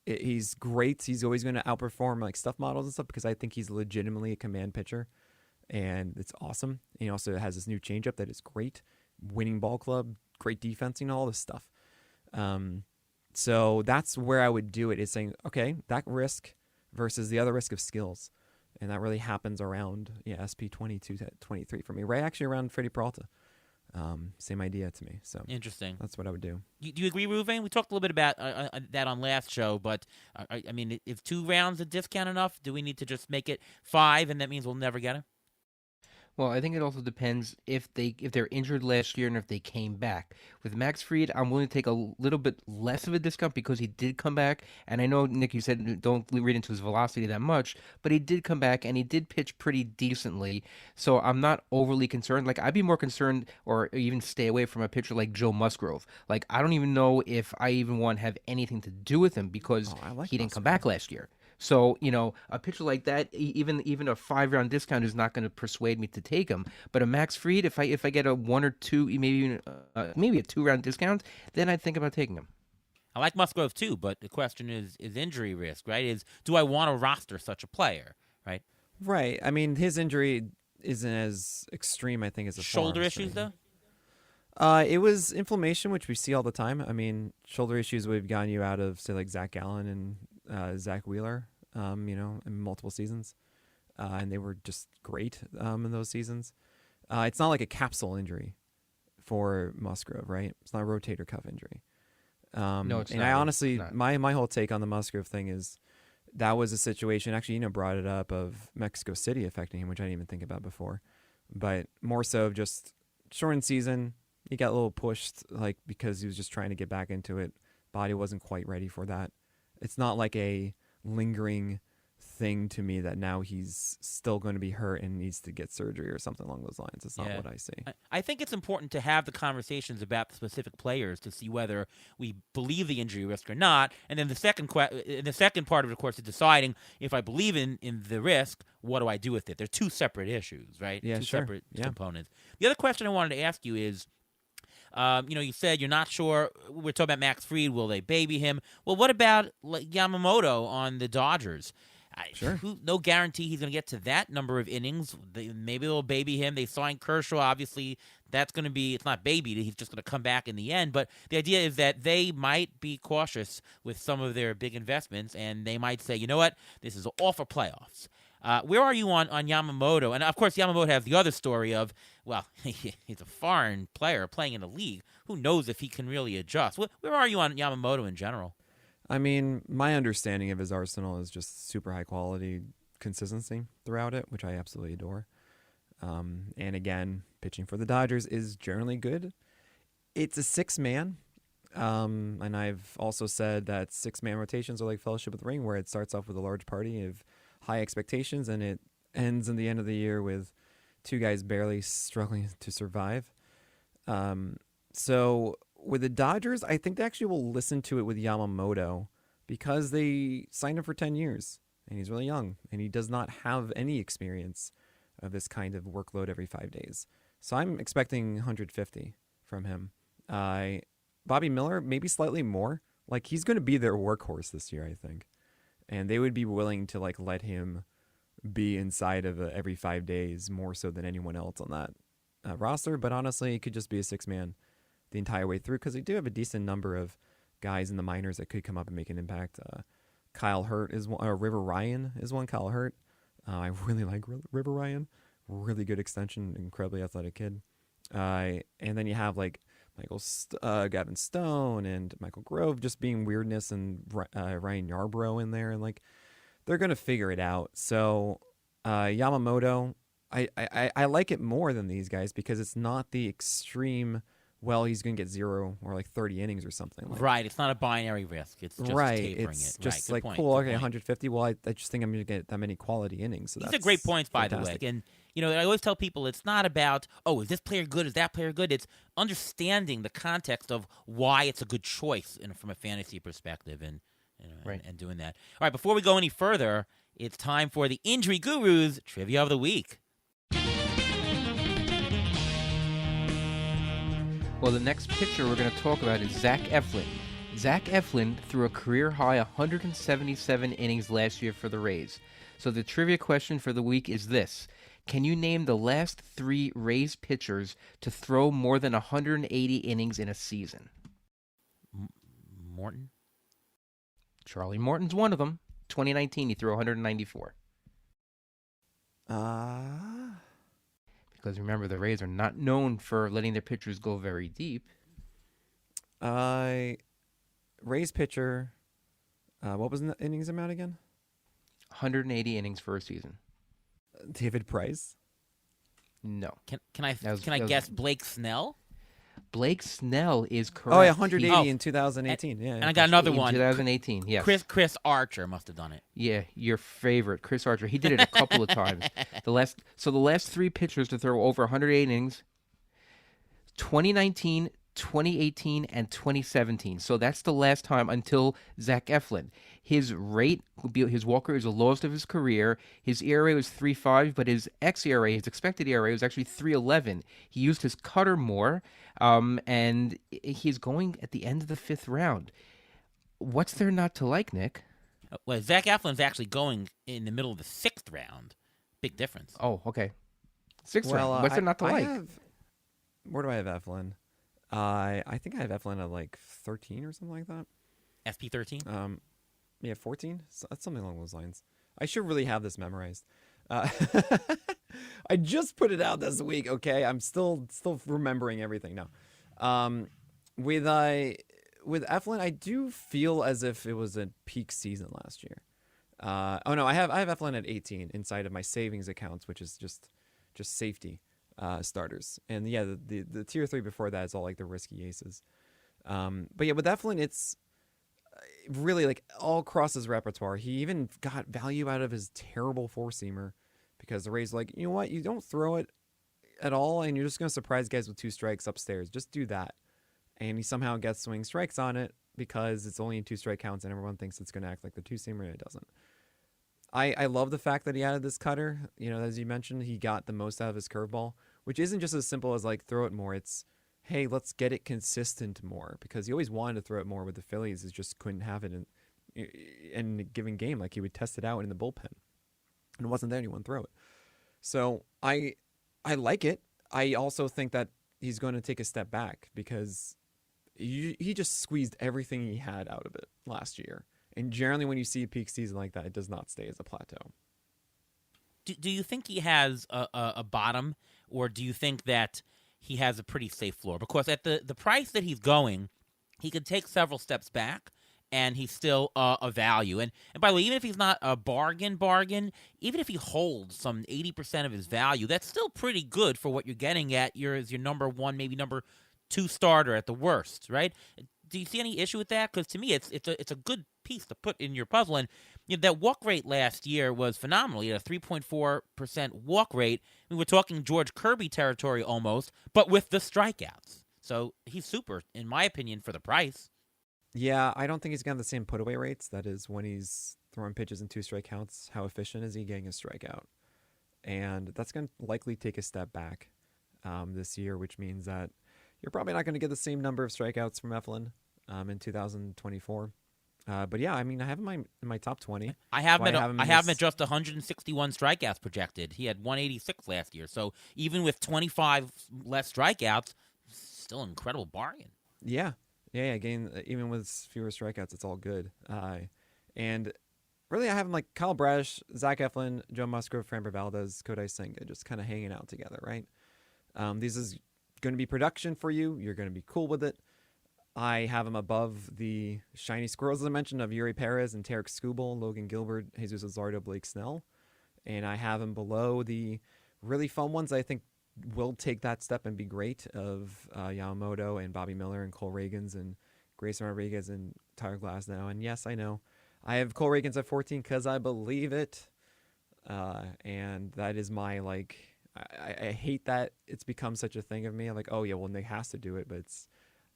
He's great. He's always going to outperform like stuff models and stuff because I think he's legitimately a command pitcher, and it's awesome. And he also has this new changeup that is great, winning ball club, great defense, all this stuff. So that's where I would do it, is saying, okay, that risk versus the other risk of skills. And that really happens around SP 22 to 23 for me, right? Actually around Freddie Peralta. Same idea to me. So interesting. That's what I would do. Do you agree, Ruvain? We talked a little bit about that on last show, but I mean, is 2 rounds a discount enough? Do we need to just make it 5, and that means we'll never get him? Well, I think it also depends if they're injured last year and if they came back. With Max Fried, I'm willing to take a little bit less of a discount because he did come back. And I know, Nick, you said don't read into his velocity that much, but he did come back and he did pitch pretty decently. So I'm not overly concerned. Like, I'd be more concerned or even stay away from a pitcher like Joe Musgrove. Like, I don't even know if I even want to have anything to do with him because he didn't come back last year. So, a pitcher like that, even a 5-round discount is not going to persuade me to take him. But a Max Fried, if I get a 1 or 2, maybe even maybe a 2-round discount, then I'd think about taking him. I like Musgrove too, but the question is injury risk, right? Do I want to roster such a player, right? Right. I mean, his injury isn't as extreme, I think, as a shoulder issues, though. It was inflammation, which we see all the time. I mean, shoulder issues would have gotten you out of, say, like Zach Gallen and Zach Wheeler, in multiple seasons. And they were just great in those seasons. It's not like a capsule injury for Musgrove, right? It's not a rotator cuff injury. No, it's and not. I It's honestly, not. my whole take on the Musgrove thing is that was a situation. Actually, brought it up of Mexico City affecting him, which I didn't even think about before. But more so, just shortened season. He got a little pushed, like because he was just trying to get back into it. Body wasn't quite ready for that. It's not like a lingering thing to me that now he's still going to be hurt and needs to get surgery or something along those lines. It's not Yeah. what I see. I think it's important to have the conversations about the specific players to see whether we believe the injury risk or not. And then the second part of it, of course, is deciding if I believe in the risk, what do I do with it? They're two separate issues, right? Yeah, two sure. separate Yeah. components. The other question I wanted to ask you is, you said you're not sure. We're talking about Max Fried. Will they baby him? Well, what about Yamamoto on the Dodgers? Sure. No guarantee he's going to get to that number of innings. Maybe they'll baby him. They signed Kershaw. Obviously, that's going to be, it's not babied. He's just going to come back in the end. But the idea is that they might be cautious with some of their big investments, and they might say, you know what, this is all for playoffs. Where are you on Yamamoto? And, of course, Yamamoto has the other story of, well, he's a foreign player playing in the league. Who knows if he can really adjust? Where are you on Yamamoto in general? I mean, my understanding of his arsenal is just super high quality consistency throughout it, which I absolutely adore. And again, pitching for the Dodgers is generally good. It's a 6-man. And I've also said that 6-man rotations are like Fellowship of the Ring, where it starts off with a large party of high expectations and it ends in the end of the year with 2 guys barely struggling to survive. So with the Dodgers, I think they actually will listen to it with Yamamoto because they signed him for 10 years and he's really young and he does not have any experience of this kind of workload every 5 days. So I'm expecting 150 from him. Bobby Miller, maybe slightly more. Like he's going to be their workhorse this year, I think. And they would be willing to let him be inside of every 5 days more so than anyone else on that roster. But honestly, it could just be a 6-man the entire way through because they do have a decent number of guys in the minors that could come up and make an impact. Kyle Hurt is one, River Ryan is one. Kyle Hurt, I really like River Ryan. Really good extension, incredibly athletic kid. And then you have Gavin Stone and Michael Grove just being weirdness and Ryan Yarbrough in there, and they're gonna figure it out. So Yamamoto, I like it more than these guys because it's not the extreme. Well, he's going to get 0 or 30 innings or something. Right. It's not a binary risk. It's just tapering it's it. just right. Good point. cool. Good Okay, point. 150. Well, I just think I'm going to get that many quality innings. So These that's are great points, by fantastic. the way. And, I always tell people it's not about, is this player good? Is that player good? It's understanding the context of why it's a good choice from a fantasy perspective and doing that. All right, before we go any further, it's time for the Injury Gurus Trivia of the Week. Well, the next pitcher we're going to talk about is Zach Eflin. Zach Eflin threw a career-high 177 innings last year for the Rays. So the trivia question for the week is this. Can you name the last 3 Rays pitchers to throw more than 180 innings in a season? Morton? Charlie Morton's one of them. 2019, he threw 194. Because remember, the Rays are not known for letting their pitchers go very deep. Rays pitcher, what was the innings amount again? 180 innings for a season. David Price? No. Can I guess Blake Snell? Blake Snell is correct. Oh, yeah, 180 in 2018. And I got another in one. 2018, yes. Chris Archer must have done it. Yeah, your favorite, Chris Archer. He did it a couple of times. The last 3 pitchers to throw over 108 innings, 2019, 2018, and 2017. So that's the last time until Zach Eflin. His walk rate was the lowest of his career. His ERA was 3.5, but his xERA, his expected ERA, was actually 3.11. He used his cutter more, and he's going at the end of the 5th round. What's there not to like, Nick? Well, Zach Eflin's actually going in the middle of the 6th round. Big difference. Oh, okay. 6th round. What's there not to like? Where do I have Eflin? I think I have Eflin at 13 or something like that. SP 13? Yeah, 14? So that's something along those lines. I should really have this memorized. I just put it out this week, okay? I'm still remembering everything now. With with Eflin, I do feel as if it was a peak season last year. Oh no, I have Eflin at 18 inside of my savings accounts, which is just safety starters. And yeah, the tier 3 before that is all like the risky aces. But yeah, with Eflin, it's really like all across his repertoire. He even got value out of his terrible four-seamer because the Rays like, you know what, you don't throw it at all, and you're just going to surprise guys with 2 strikes upstairs. Just do that. And he somehow gets swing strikes on it because it's only in 2 strike counts, and everyone thinks it's going to act like the two-seamer, and it doesn't. I love the fact that he added this cutter. You know, as you mentioned, he got the most out of his curveball, which isn't just as simple as like throw it more. It's, hey, let's get it consistent more, because he always wanted to throw it more with the Phillies. He just couldn't have it in a given game. Like he would test it out in the bullpen, and it wasn't there, and he wouldn't throw it. So I like it. I also think that he's going to take a step back because he just squeezed everything he had out of it last year. And generally when you see a peak season like that, it does not stay as a plateau. Do you think he has a bottom, or do you think that he has a pretty safe floor? Because at the price that he's going, he could take several steps back, and he's still a value. And by the way, even if he's not a bargain, even if he holds some 80% of his value, that's still pretty good for what you're getting at your number 1, maybe number 2 starter at the worst, right? Do you see any issue with that? Because to me, it's a good piece to put in your puzzle. And you know, that walk rate last year was phenomenal. He had a 3.4% walk rate. I mean, we're talking George Kirby territory almost, but with the strikeouts. So he's super, in my opinion, for the price. Yeah, I don't think he's got the same put away rates. That is, when he's throwing pitches in 2 strike counts, how efficient is he getting a strikeout? And that's going to likely take a step back this year, which means that you're probably not going to get the same number of strikeouts from Eflin in 2024. But yeah, I mean, I have him in my top 20. I have him at just 161 strikeouts projected. He had 186 last year. So even with 25 less strikeouts, still an incredible bargain. Yeah. Again, even with fewer strikeouts, it's all good. And really, I have him like Kyle Bradish, Zach Eflin, Joe Musgrove, Framber Valdez, Kodai Senga, just kind of hanging out together, right? This is going to be production for you. You're going to be cool with it. I have him above the shiny squirrels, as I mentioned, of Yuri Perez and Tarek Skubal, Logan Gilbert, Jesus Luzardo, Blake Snell. And I have him below the really fun ones I think will take that step and be great, of Yamamoto and Bobby Miller and Cole Reagans and Grayson Rodriguez and Tyler Glasnow. And yes, I know I have Cole Reagans at 14 because I believe it. And that is my, like, I hate that it's become such a thing of me. I'm like, oh yeah, well, Nick has to do it, but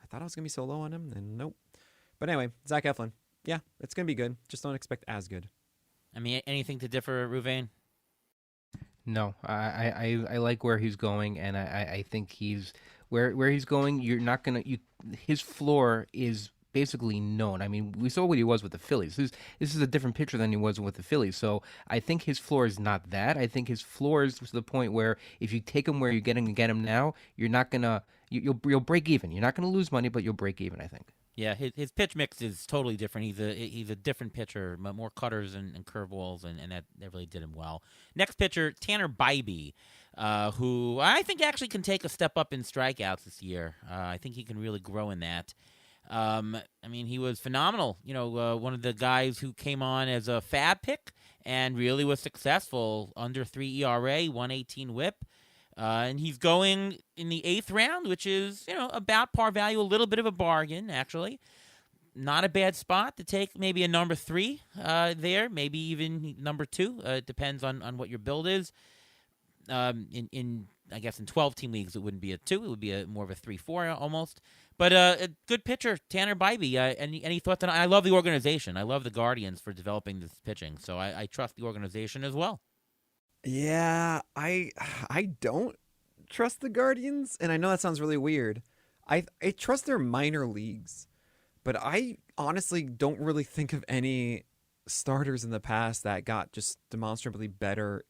I thought I was going to be so low on him, and nope. But anyway, Zach Eflin. Yeah, it's going to be good. Just don't expect as good. I mean, anything to differ, Ruvain? No, I like where he's going, and I think he's where he's going. You're not gonna his floor is basically known. I mean, we saw what he was with the Phillies. This is a different pitcher than he was with the Phillies. So I think his floor is not that. I think his floor is to the point where if you take him where you're getting to get him now, you're not gonna you'll break even. You're not gonna lose money, but you'll break even, I think. Yeah, his pitch mix is totally different. He's a different pitcher, more cutters and curveballs, and that really did him well. Next pitcher, Tanner Bybee, who I think actually can take a step up in strikeouts this year. I think he can really grow in that. I mean, he was phenomenal. You know, one of the guys who came on as a fab pick and really was successful. Under 3 ERA, 118 WHIP. And he's going in the 8th round, which is, you know, about par value, a little bit of a bargain, actually. Not a bad spot to take maybe a number 3 there, maybe even number 2. It depends on what your build is. In I guess in 12-team leagues, it wouldn't be a 2. It would be more of a 3-4 almost. But a good pitcher, Tanner Bybee. Any thoughts on it? I love the organization. I love the Guardians for developing this pitching. So I trust the organization as well. Yeah, I don't trust the Guardians, and I know that sounds really weird. I trust their minor leagues, but I honestly don't really think of any starters in the past that got just demonstrably better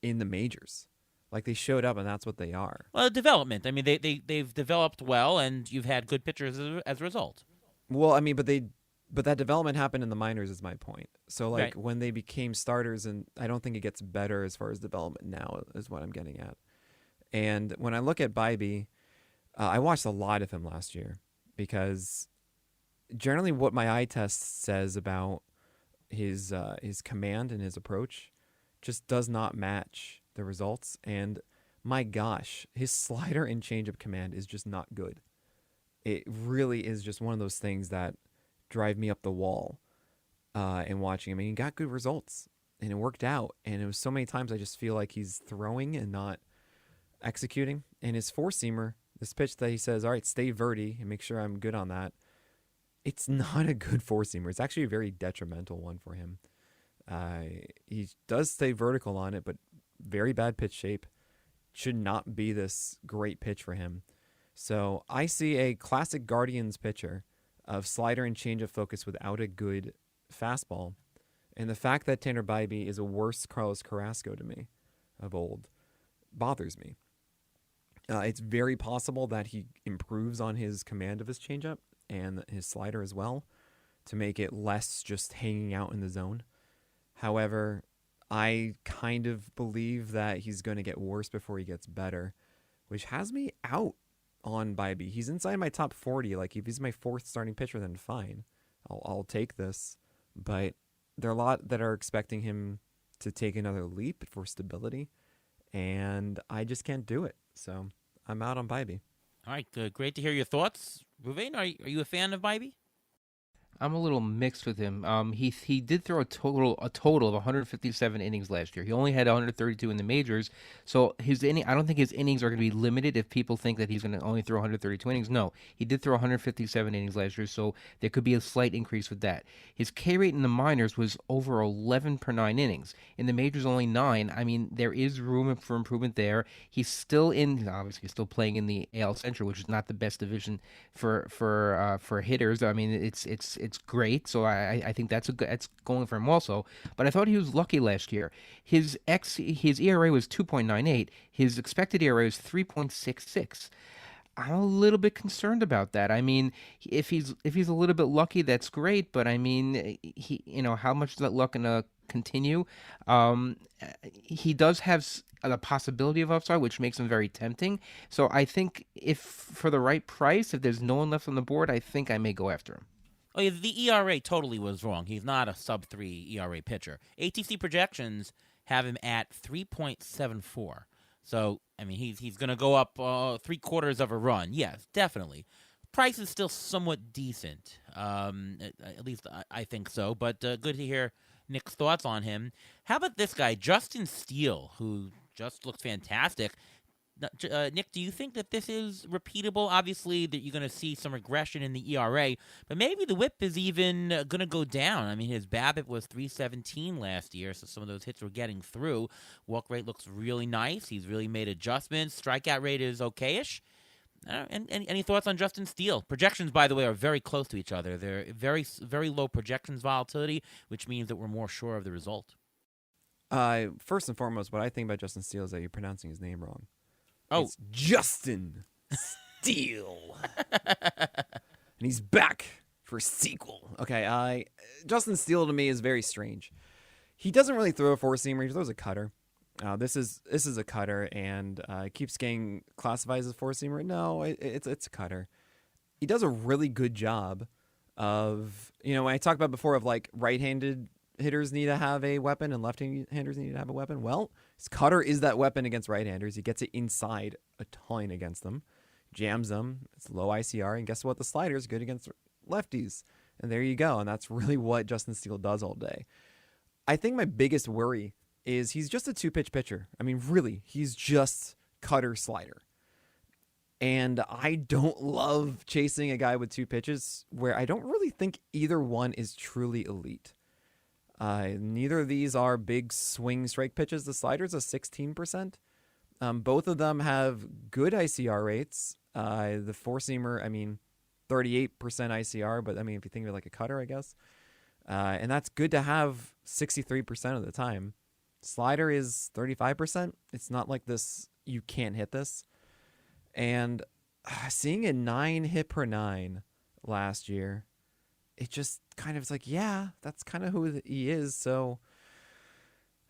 in the majors. Like, they showed up, and that's what they are. Well, development. I mean, they've developed well, and you've had good pitchers as a result. Well, I mean, but that development happened in the minors is my point. So, like, Right. when they became starters, and I don't think it gets better as far as development now is what I'm getting at. And when I look at Bybee, I watched a lot of him last year because generally what my eye test says about his command and his approach just does not match the results. And my gosh, his slider and changeup command is just not good. It really is just one of those things that drive me up the wall. And watching him, and he got good results, and it worked out. And it was so many times I just feel like he's throwing and not executing. And his four seamer, this pitch that he says, "All right, stay verti and make sure I'm good on that." It's not a good four seamer. It's actually a very detrimental one for him. He does stay vertical on it, but very bad pitch shape. Should not be this great pitch for him. So I see a classic Guardians pitcher of slider and changeup focus without a good fastball. And the fact that Tanner Bybee is a worse Carlos Carrasco to me of old bothers me. It's very possible that he improves on his command of his changeup and his slider as well to make it less just hanging out in the zone. However, I kind of believe that he's going to get worse before he gets better, which has me out on Bybee. He's inside my top 40. Like, if he's my fourth starting pitcher, then fine. I'll take this. But there are a lot that are expecting him to take another leap for stability, and I just can't do it. So I'm out on Bybee. All right, great to hear your thoughts. Ruvain, are you a fan of Bybee? I'm a little mixed with him. He did throw a total of 157 innings last year. He only had 132 in the majors, so I don't think his innings are going to be limited if people think that he's going to only throw 132 innings. No, he did throw 157 innings last year, so there could be a slight increase with that. His K rate in the minors was over 11 per 9 innings. In the majors, only 9. I mean, there is room for improvement there. He's still playing in the AL Central, which is not the best division for hitters. I mean, it's great, so I think that's going for him also. But I thought he was lucky last year. His ERA was 2.98. His expected ERA was 3.66. I'm a little bit concerned about that. I mean, if he's a little bit lucky, that's great. But I mean, how much is that luck gonna continue? He does have the possibility of upside, which makes him very tempting. So I think if for the right price, if there's no one left on the board, I think I may go after him. Oh, yeah, the ERA totally was wrong. He's not a sub-3 ERA pitcher. ATC projections have him at 3.74. So, I mean, he's going to go up 3/4 of a run. Yes, definitely. Price is still somewhat decent. At least I think so. But good to hear Nick's thoughts on him. How about this guy, Justin Steele, who just looks fantastic? Nick, do you think that this is repeatable? Obviously, that you're going to see some regression in the ERA, but maybe the WHIP is even going to go down. I mean, his BABIP was 317 last year, so some of those hits were getting through. Walk rate looks really nice. He's really made adjustments. Strikeout rate is okay-ish. Any thoughts on Justin Steele? Projections, by the way, are very close to each other. They're very, very low projections volatility, which means that we're more sure of the result. First and foremost, what I think about Justin Steele is that you're pronouncing his name wrong. Oh, it's Justin Steele. And he's back for a sequel. Okay, Justin Steele to me is very strange. He doesn't really throw a four-seamer. He throws a cutter. This is a cutter, and keeps getting classified as a four-seamer. No, it's a cutter. He does a really good job of, when I talked about before of like right-handed hitters need to have a weapon and left-handers need to have a weapon. Well, his cutter is that weapon against right-handers. He gets it inside a ton against them, jams them. It's low ICR, and guess what? The slider is good against lefties, and there you go. And that's really what Justin Steele does all day. I think my biggest worry is he's just a two-pitch pitcher. I mean, really, he's just cutter slider. And I don't love chasing a guy with two pitches where I don't really think either one is truly elite. Neither of these are big swing strike pitches. The slider's a 16%. Both of them have good ICR rates. The four-seamer, 38% ICR, but if you think of it like a cutter, I guess. And that's good to have 63% of the time. Slider is 35%. It's not like this, you can't hit this. And seeing a 9 hit per 9 last year, it just kind of is like, yeah, that's kind of who he is. So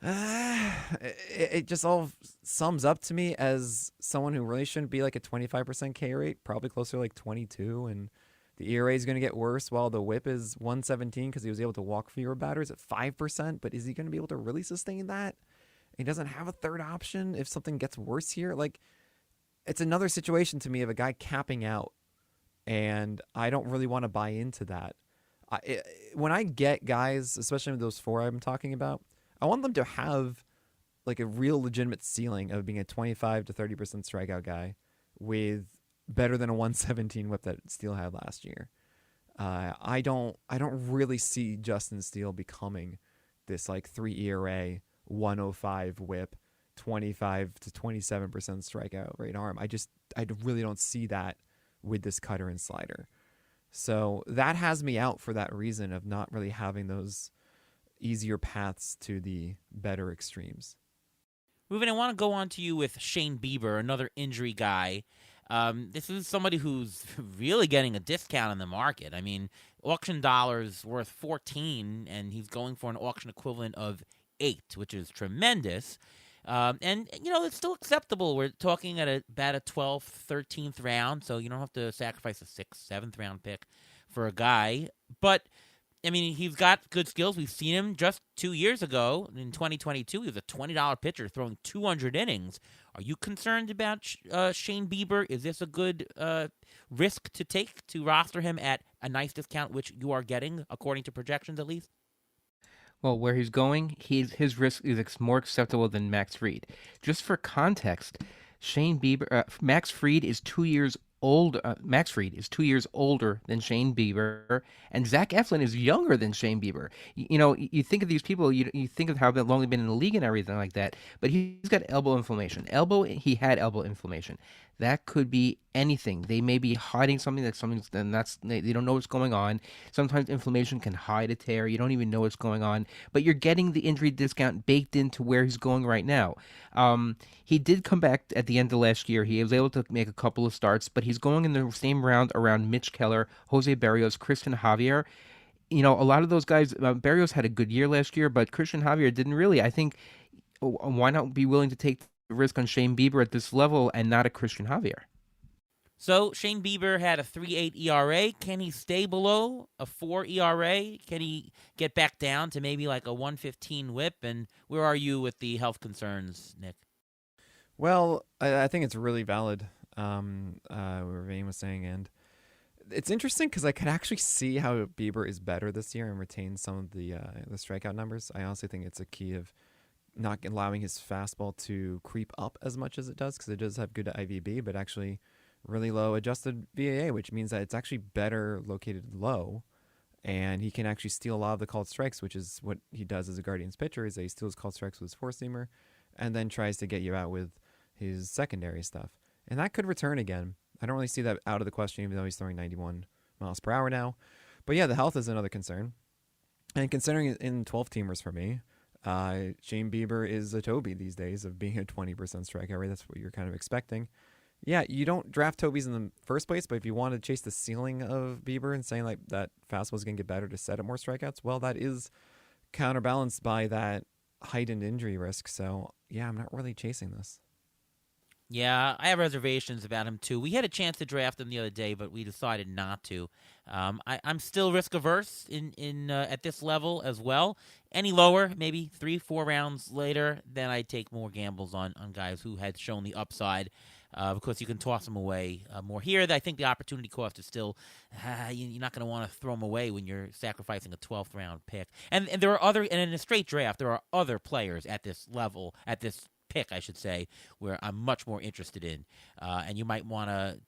it just all sums up to me as someone who really shouldn't be like a 25% K rate, probably closer to like 22. And The ERA is going to get worse while the whip is 117 because he was able to walk fewer batters at 5%. But is he going to be able to really sustain that? He doesn't have a third option if something gets worse here. Like, it's another situation to me of a guy capping out, and I don't really want to buy into that. When I get guys, especially those four I'm talking about, I want them to have like a real legitimate ceiling of being a 25 to 30% strikeout guy with better than a 117 whip that Steele had last year. I don't really see Justin Steele becoming this like 3 ERA, 105 whip, 25 to 27% strikeout rate arm. I really don't see that with this cutter and slider. So that has me out for that reason of not really having those easier paths to the better extremes. Ruben, I want to go on to you with Shane Bieber, another injury guy. This is somebody who's really getting a discount in the market. I mean, auction dollars worth 14, and he's going for an auction equivalent of 8, which is tremendous. And, it's still acceptable. We're talking at about a 12th, 13th round, so you don't have to sacrifice a 6th, 7th round pick for a guy. But, I mean, he's got good skills. We've seen him just 2 years ago. In 2022, he was a $20 pitcher throwing 200 innings. Are you concerned about Shane Bieber? Is this a good risk to take to roster him at a nice discount, which you are getting, according to projections at least? Well, where he's going, his risk is more acceptable than Max Fried. Just for context, Max Fried is 2 years old. Max Fried is 2 years older than Shane Bieber, and Zach Eflin is younger than Shane Bieber. You think of these people, you think of how long they've been in the league and everything like that, but he's got elbow inflammation. He had elbow inflammation. That could be anything. They may be hiding something they don't know what's going on. Sometimes inflammation can hide a tear. You don't even know what's going on, but you're getting the injury discount baked into where he's going right now. He did come back at the end of last year. He was able to make a couple of starts, but he's going in the same round around Mitch Keller, Jose Barrios, Christian Javier. A lot of those guys, Barrios had a good year last year, but Christian Javier didn't really. I think, why not be willing to take risk on Shane Bieber at this level and not a Christian Javier? So Shane Bieber had a 3.8 ERA. Can he stay below a 4 ERA? Can he get back down to maybe like a 115 whip? And where are you with the health concerns, Nick? Well, I think it's really valid, what Ravine was saying, and it's interesting because I could actually see how Bieber is better this year and retain some of the strikeout numbers. I honestly think it's a key of not allowing his fastball to creep up as much as it does, because it does have good IVB, but actually really low adjusted VAA, which means that it's actually better located low, and he can actually steal a lot of the called strikes, which is what he does as a Guardians pitcher, is that he steals called strikes with his four-seamer and then tries to get you out with his secondary stuff. And that could return again. I don't really see that out of the question, even though he's throwing 91 miles per hour now. But yeah, the health is another concern. And considering in 12-teamers for me, Shane Bieber is a Toby these days of being a 20% strikeout rate. That's what you're kind of expecting. Yeah, you don't draft Tobies in the first place, but if you want to chase the ceiling of Bieber and saying like that fastball's going to get better to set up more strikeouts, well, that is counterbalanced by that heightened injury risk. So yeah, I'm not really chasing this. Yeah, I have reservations about him too. We had a chance to draft him the other day, but we decided not to. I'm still risk averse in at this level as well. Any lower, maybe 3-4 rounds later, then I take more gambles on guys who had shown the upside. Because you can toss them away more here. I think the opportunity cost is still, you're not going to want to throw them away when you're sacrificing a 12th round pick. And there are and in a straight draft, there are other players at this level, at this pick, I should say, where I'm much more interested in. And you might want to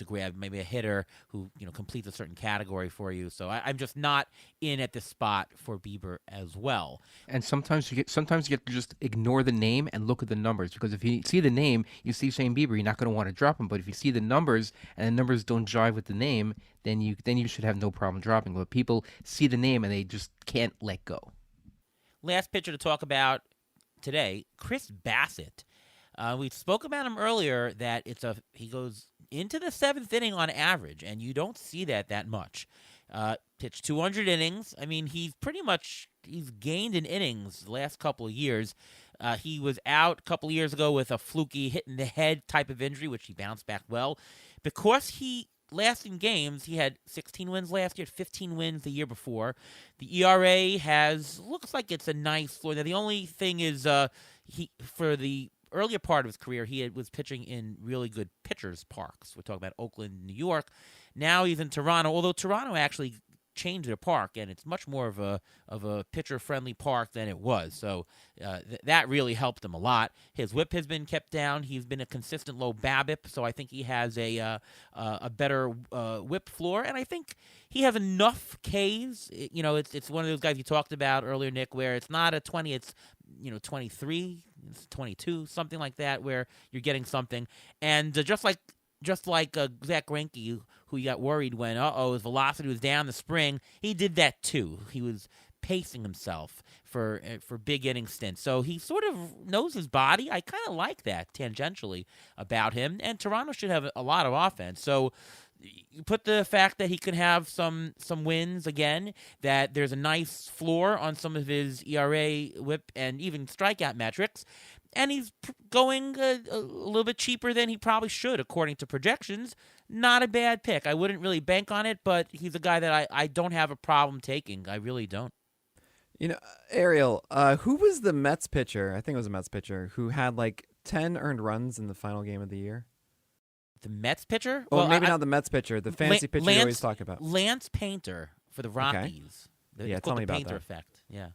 grab maybe a hitter who completes a certain category for you. So I'm just not in at this spot for Bieber as well. And sometimes you have to just ignore the name and look at the numbers, because if you see the name, you see Shane Bieber, you're not going to want to drop him. But if you see the numbers and the numbers don't jive with the name, then you should have no problem dropping. But people see the name and they just can't let go. Last pitcher to talk about today, Chris Bassett. We spoke about him earlier that he goes into the 7th inning on average, and you don't see that much. Pitched 200 innings. I mean, he's gained in innings the last couple of years. He was out a couple of years ago with a fluky hit in the head type of injury, which he bounced back well. Because he lasting games, he had 16 wins last year, 15 wins the year before. The ERA looks like it's a nice floor. Now, the only thing is, for the earlier part of his career, was pitching in really good pitchers' parks. We're talking about Oakland, New York. Now he's in Toronto, although Toronto actually changed their park, and it's much more of a pitcher-friendly park than it was. So that really helped him a lot. His WHIP has been kept down. He's been a consistent low BABIP, so I think he has a better WHIP floor, and I think he has enough Ks. It's one of those guys you talked about earlier, Nick, where it's not a 20, it's 23, it's 22, something like that, where you're getting something, and just like Zach Greinke, who you got worried when his velocity was down the spring, he did that too. He was pacing himself for big inning stints. So he sort of knows his body. I kind of like that tangentially about him. And Toronto should have a lot of offense. So you put the fact that he could have some wins again, that there's a nice floor on some of his ERA, WHIP, and even strikeout metrics. And he's going a little bit cheaper than he probably should, according to projections. Not a bad pick. I wouldn't really bank on it, but he's a guy that I don't have a problem taking. I really don't. Ariel, who was the Mets pitcher? I think it was a Mets pitcher who had like 10 earned runs in the final game of the year. The Mets pitcher? Well, maybe not the Mets pitcher. The fantasy pitcher you always talk about. Lance Painter for the Rockies. Okay. It's tell called me the about Painter that. effect. Yeah.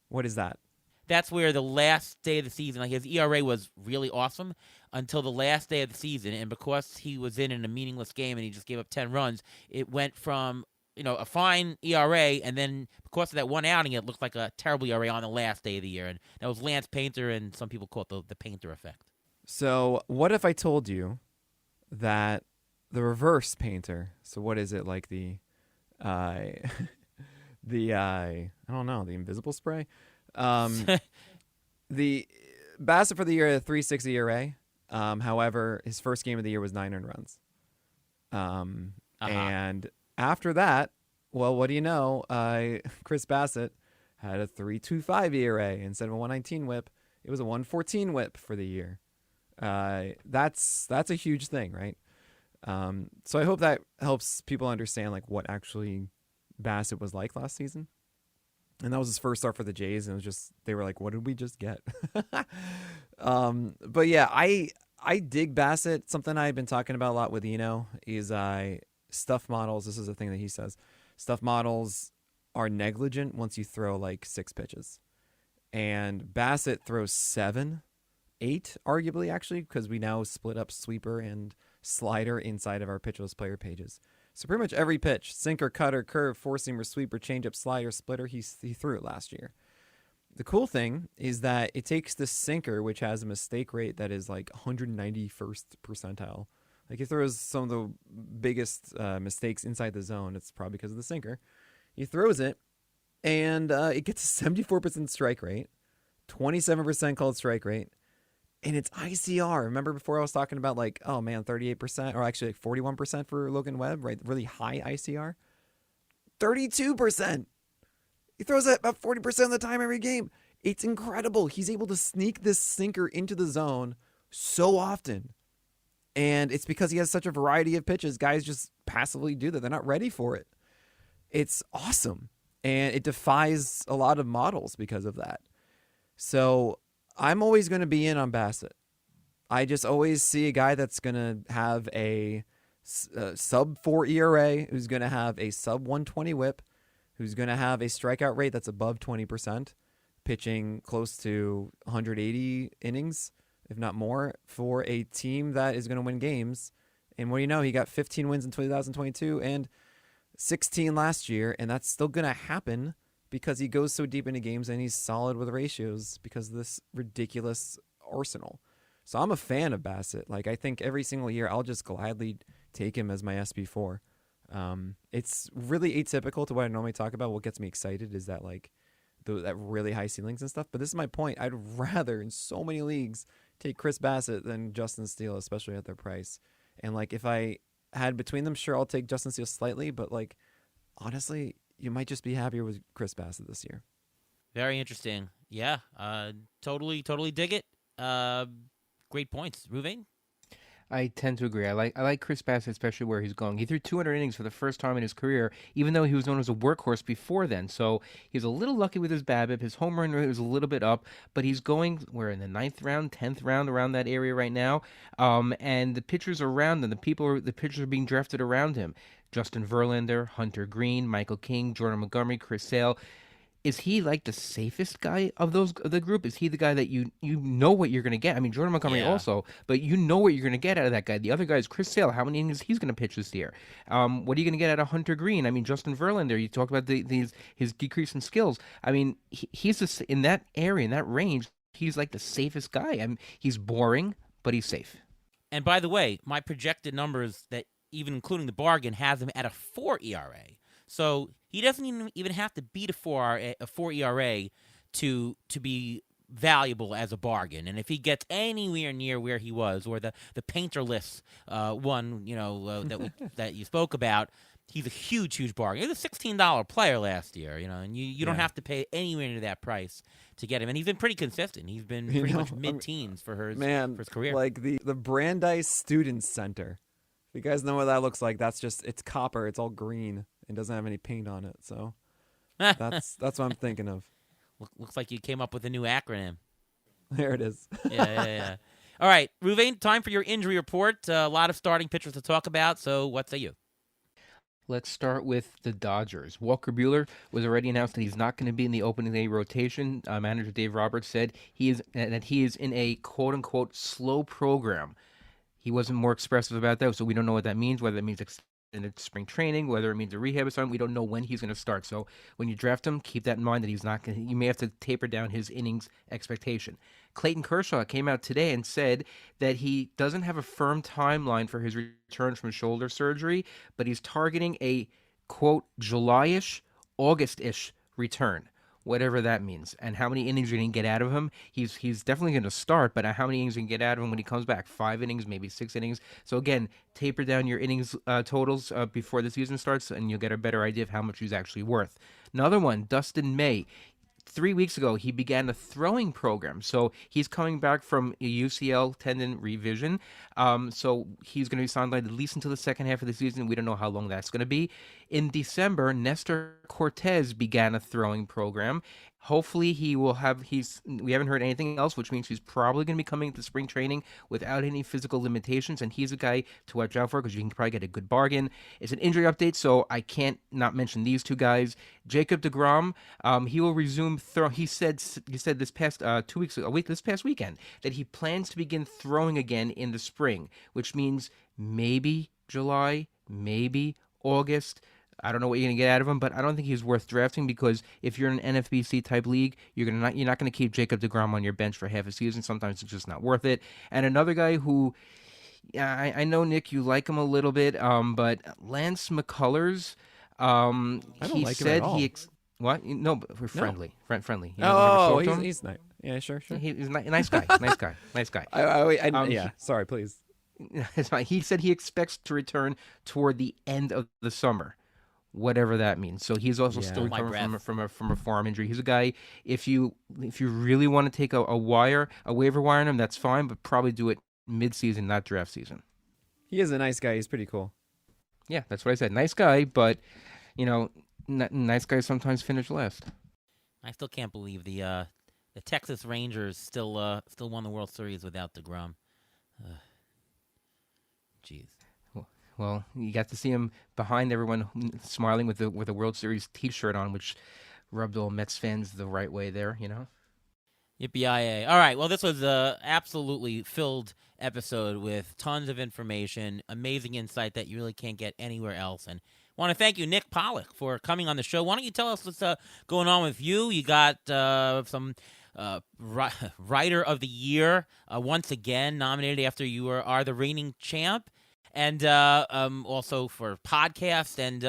What is that? That's where the last day of the season, like his ERA was really awesome until the last day of the season, and because he was in a meaningless game and he just gave up 10 runs, it went from a fine ERA, and then because of that one outing, it looked like a terrible ERA on the last day of the year, and that was Lance Painter, and some people call it the Painter effect. So what if I told you that the reverse Painter? So what is it, like the I don't know, the invisible spray? The Bassett for the year had a 3.60 ERA. However, his first game of the year was 9 earned runs. And after that, well, what do you know? Chris Bassett had a 3.25 ERA instead of a 1.19 WHIP. It was a 1.14 WHIP for the year. That's a huge thing, right? So I hope that helps people understand like what actually Bassett was like last season. And that was his first start for the Jays, and it was just, they were like, what did we just get? But yeah, I dig Bassett. Something I've been talking about a lot with Eno is stuff models. This is a thing that he says. Stuff models are negligent once you throw like 6 pitches. And Bassett throws 7, 8, arguably, actually, because we now split up sweeper and slider inside of our PitcherList player pages. So pretty much every pitch, sinker, cutter, curve, four-seamer, sweeper, changeup, slider, splitter, he threw it last year. The cool thing is that it takes the sinker, which has a mistake rate that is like 191st percentile. Like he throws some of the biggest mistakes inside the zone. It's probably because of the sinker. He throws it, and it gets a 74% strike rate, 27% called strike rate, and it's ICR. Remember before I was talking about like, oh man, 38%, or actually like 41% for Logan Webb, right? Really high ICR. 32%. He throws it about 40% of the time every game. It's incredible. He's able to sneak this sinker into the zone so often. And it's because he has such a variety of pitches. Guys just passively do that. They're not ready for it. It's awesome. And it defies a lot of models because of that. So I'm always going to be in on Bassett. I just always see a guy that's going to have a sub 4 ERA, who's going to have a sub 120 WHIP, who's going to have a strikeout rate that's above 20%, pitching close to 180 innings, if not more, for a team that is going to win games. And what do you know? He got 15 wins in 2022 and 16 last year, and that's still going to happen because he goes so deep into games and he's solid with ratios because of this ridiculous arsenal. So I'm a fan of Bassett. Like, I think every single year I'll just gladly take him as my SB4. It's really atypical to what I normally talk about. What gets me excited is that like that really high ceilings and stuff. But this is my point. I'd rather in so many leagues take Chris Bassett than Justin Steele, especially at their price. And like if I had between them, sure, I'll take Justin Steele slightly. But like honestly, you might just be happier with Chris Bassett this year. Very interesting. Yeah, totally dig it. Great points. Ruvain? I tend to agree. I like Chris Bassett, especially where he's going. He threw 200 innings for the first time in his career, even though he was known as a workhorse before then. So he's a little lucky with his BABIP. His home run rate was a little bit up, but he's going. We're in the ninth round, 10th round, around that area right now. And the pitchers around him, the pitchers are being drafted around him. Justin Verlander, Hunter Green, Michael King, Jordan Montgomery, Chris Sale. Is he like the safest guy of the group? Is he the guy that you know what you're going to get? I mean, Jordan Montgomery Yeah. also, but you know what you're going to get out of that guy. The other guy is Chris Sale. How many innings he's going to pitch this year? What are you going to get out of Hunter Green? I mean, Justin Verlander. You talked about his decrease in skills. I mean, in that area, in that range. He's like the safest guy. I mean, he's boring, but he's safe. And by the way, my projected numbers that even including the bargain has him at a 4 ERA. So he doesn't even have to beat a 4 ERA to be valuable as a bargain. And if he gets anywhere near where he was, or the PitcherList one, that you spoke about, he's a huge bargain. He was a $16 player last year, and you don't Yeah. have to pay anywhere near that price to get him. And he's been pretty consistent. He's been pretty much mid-teens for his career. Like the Brandeis Students Center. If you guys know what that looks like, it's copper. It's all green. It doesn't have any paint on it. So that's what I'm thinking of. Looks like you came up with a new acronym. There it is. Yeah. All right, Ruvain, time for your injury report. A lot of starting pitchers to talk about, so what say you? Let's start with the Dodgers. Walker Buehler was already announced that he's not going to be in the opening day rotation. Manager Dave Roberts said he is in a quote unquote slow program. He wasn't more expressive about that, so we don't know what that means. Whether it means extended spring training, whether it means a rehab assignment, we don't know when he's going to start. So when you draft him, keep that in mind that he's not going. You may have to taper down his innings expectation. Clayton Kershaw came out today and said that he doesn't have a firm timeline for his return from shoulder surgery, but he's targeting a, quote, July-ish, August-ish return, whatever that means. And how many innings you're going to get out of him, he's definitely going to start, but how many innings you can get out of him when he comes back? 5 innings, maybe 6 innings. So again, taper down your innings totals before the season starts, and you'll get a better idea of how much he's actually worth. Another one, Dustin May. 3 weeks ago, he began a throwing program. So he's coming back from a UCL tendon revision. So he's going to be sidelined at least until the second half of the season. We don't know how long that's going to be. In December, Nestor Cortez began a throwing program. Hopefully he will have we haven't heard anything else, which means he's probably going to be coming to spring training without any physical limitations, and he's a guy to watch out for because you can probably get a good bargain. It's an injury update, so I can't not mention these two guys. Jacob deGrom, he will resume throw. He said this past 2 weeks ago, this past weekend, that he plans to begin throwing again in the spring, which means maybe July, maybe August. I don't know what you're gonna get out of him, but I don't think he's worth drafting because if you're in an NFBC type league, you're not gonna keep Jacob deGrom on your bench for half a season. Sometimes it's just not worth it. And another guy who, yeah, I know Nick, you like him a little bit, but Lance McCullers, I don't he like him said at all. what? No, but we're friendly, friendly. You Oh, never spoke to him? he's nice. Yeah, sure. He's a nice guy, nice guy. Yeah, sorry, please. It's fine. He said he expects to return toward the end of the summer, whatever that means. So he's also Yeah. still Hold my recovering breath. from a forearm injury. He's a guy. If you really want to take a waiver wire on him, that's fine, but probably do it mid-season, not draft season. He is a nice guy. He's pretty cool. Yeah, that's what I said. Nice guy, but nice guys sometimes finish last. I still can't believe the Texas Rangers still won the World Series without DeGrom. Jeez. Well, you got to see him behind everyone, smiling with a World Series T-shirt on, which rubbed all Mets fans the right way there. Yippee-yi-yay. All right, well, this was a absolutely filled episode with tons of information, amazing insight that you really can't get anywhere else. And I want to thank you, Nick Pollack, for coming on the show. Why don't you tell us what's going on with you? You got some Writer of the Year once again nominated after you are the reigning champ, and also for podcast, and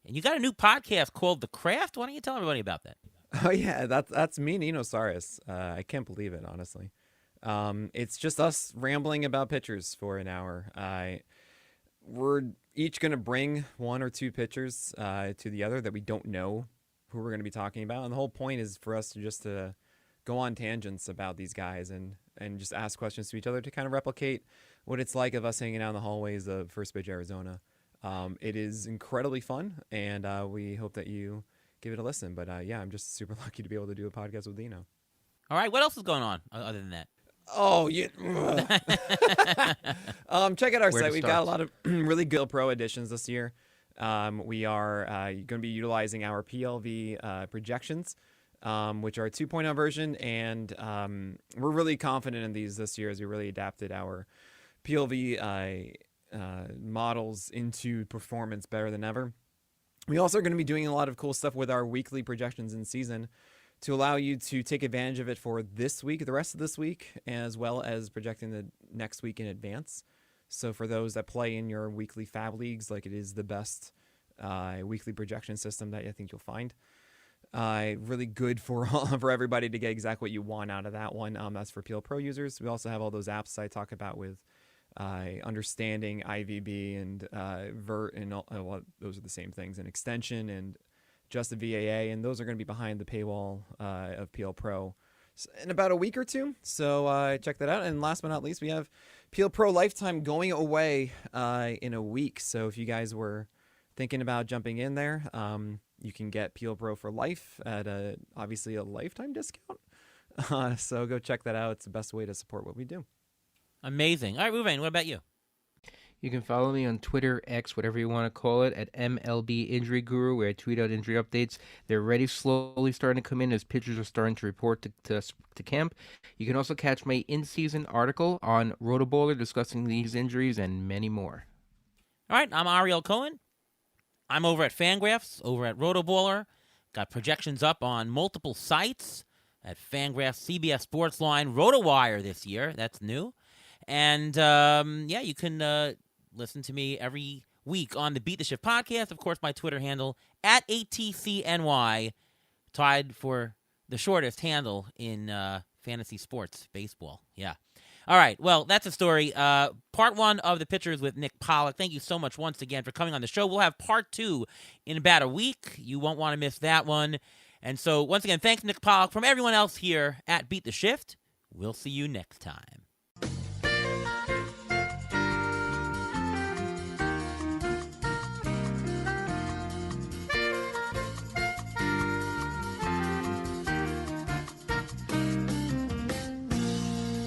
you got a new podcast called The Craft. Why don't you tell everybody about that? Oh yeah, that's me and Enosaurus. I can't believe it, honestly. It's just us rambling about pitchers for an hour. We're each going to bring one or two pitchers to the other that we don't know who we're going to be talking about, and the whole point is for us to go on tangents about these guys and just ask questions to each other to kind of replicate what it's like of us hanging out in the hallways of First Pitch Arizona. It is incredibly fun, and we hope that you give it a listen. But yeah, I'm just super lucky to be able to do a podcast with Dino. All right, what else is going on other than that? Oh, yeah. Check out our site. We've got a lot of really good Pro editions this year. We are going to be utilizing our PLV projections, which are a 2.0 version, and we're really confident in these this year as we really adapted our PLV models into performance better than ever. We also are going to be doing a lot of cool stuff with our weekly projections in season to allow you to take advantage of it for this week, the rest of this week, as well as projecting the next week in advance. So for those that play in your weekly fab leagues, like, it is the best weekly projection system that I think you'll find. Really good for everybody to get exactly what you want out of that one. That's for PL Pro users. We also have all those apps I talk about with understanding IVB and Vert, and all those are the same things, and extension and just the VAA, and those are going to be behind the paywall of PL Pro in about a week or two. So check that out. And last but not least, we have PL Pro Lifetime going away in a week. So if you guys were thinking about jumping in there, you can get PL Pro for life at obviously a lifetime discount. So go check that out. It's the best way to support what we do. Amazing. All right, Ruvain, what about you? You can follow me on Twitter, X, whatever you want to call it, at MLB Injury Guru, where I tweet out injury updates. They're already slowly starting to come in as pitchers are starting to report to camp. You can also catch my in-season article on Rotoballer discussing these injuries and many more. All right, I'm Ariel Cohen. I'm over at Fangraphs, over at Rotoballer. Got projections up on multiple sites at Fangraphs, CBS Sportsline, RotoWire this year. That's new. And, yeah, you can listen to me every week on the Beat the Shift podcast. Of course, my Twitter handle, at ATCNY, tied for the shortest handle in fantasy sports, baseball. Yeah. All right, well, that's a story. Part one of the Pitchers with Nick Pollack. Thank you so much once again for coming on the show. We'll have part two in about a week. You won't want to miss that one. And so, once again, thanks, Nick Pollack. From everyone else here at Beat the Shift, we'll see you next time.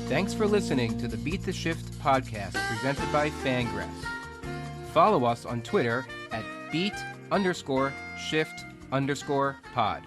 Thanks for listening to the Beat the Shift podcast presented by Fangraphs. Follow us on Twitter at beat_shift_pod.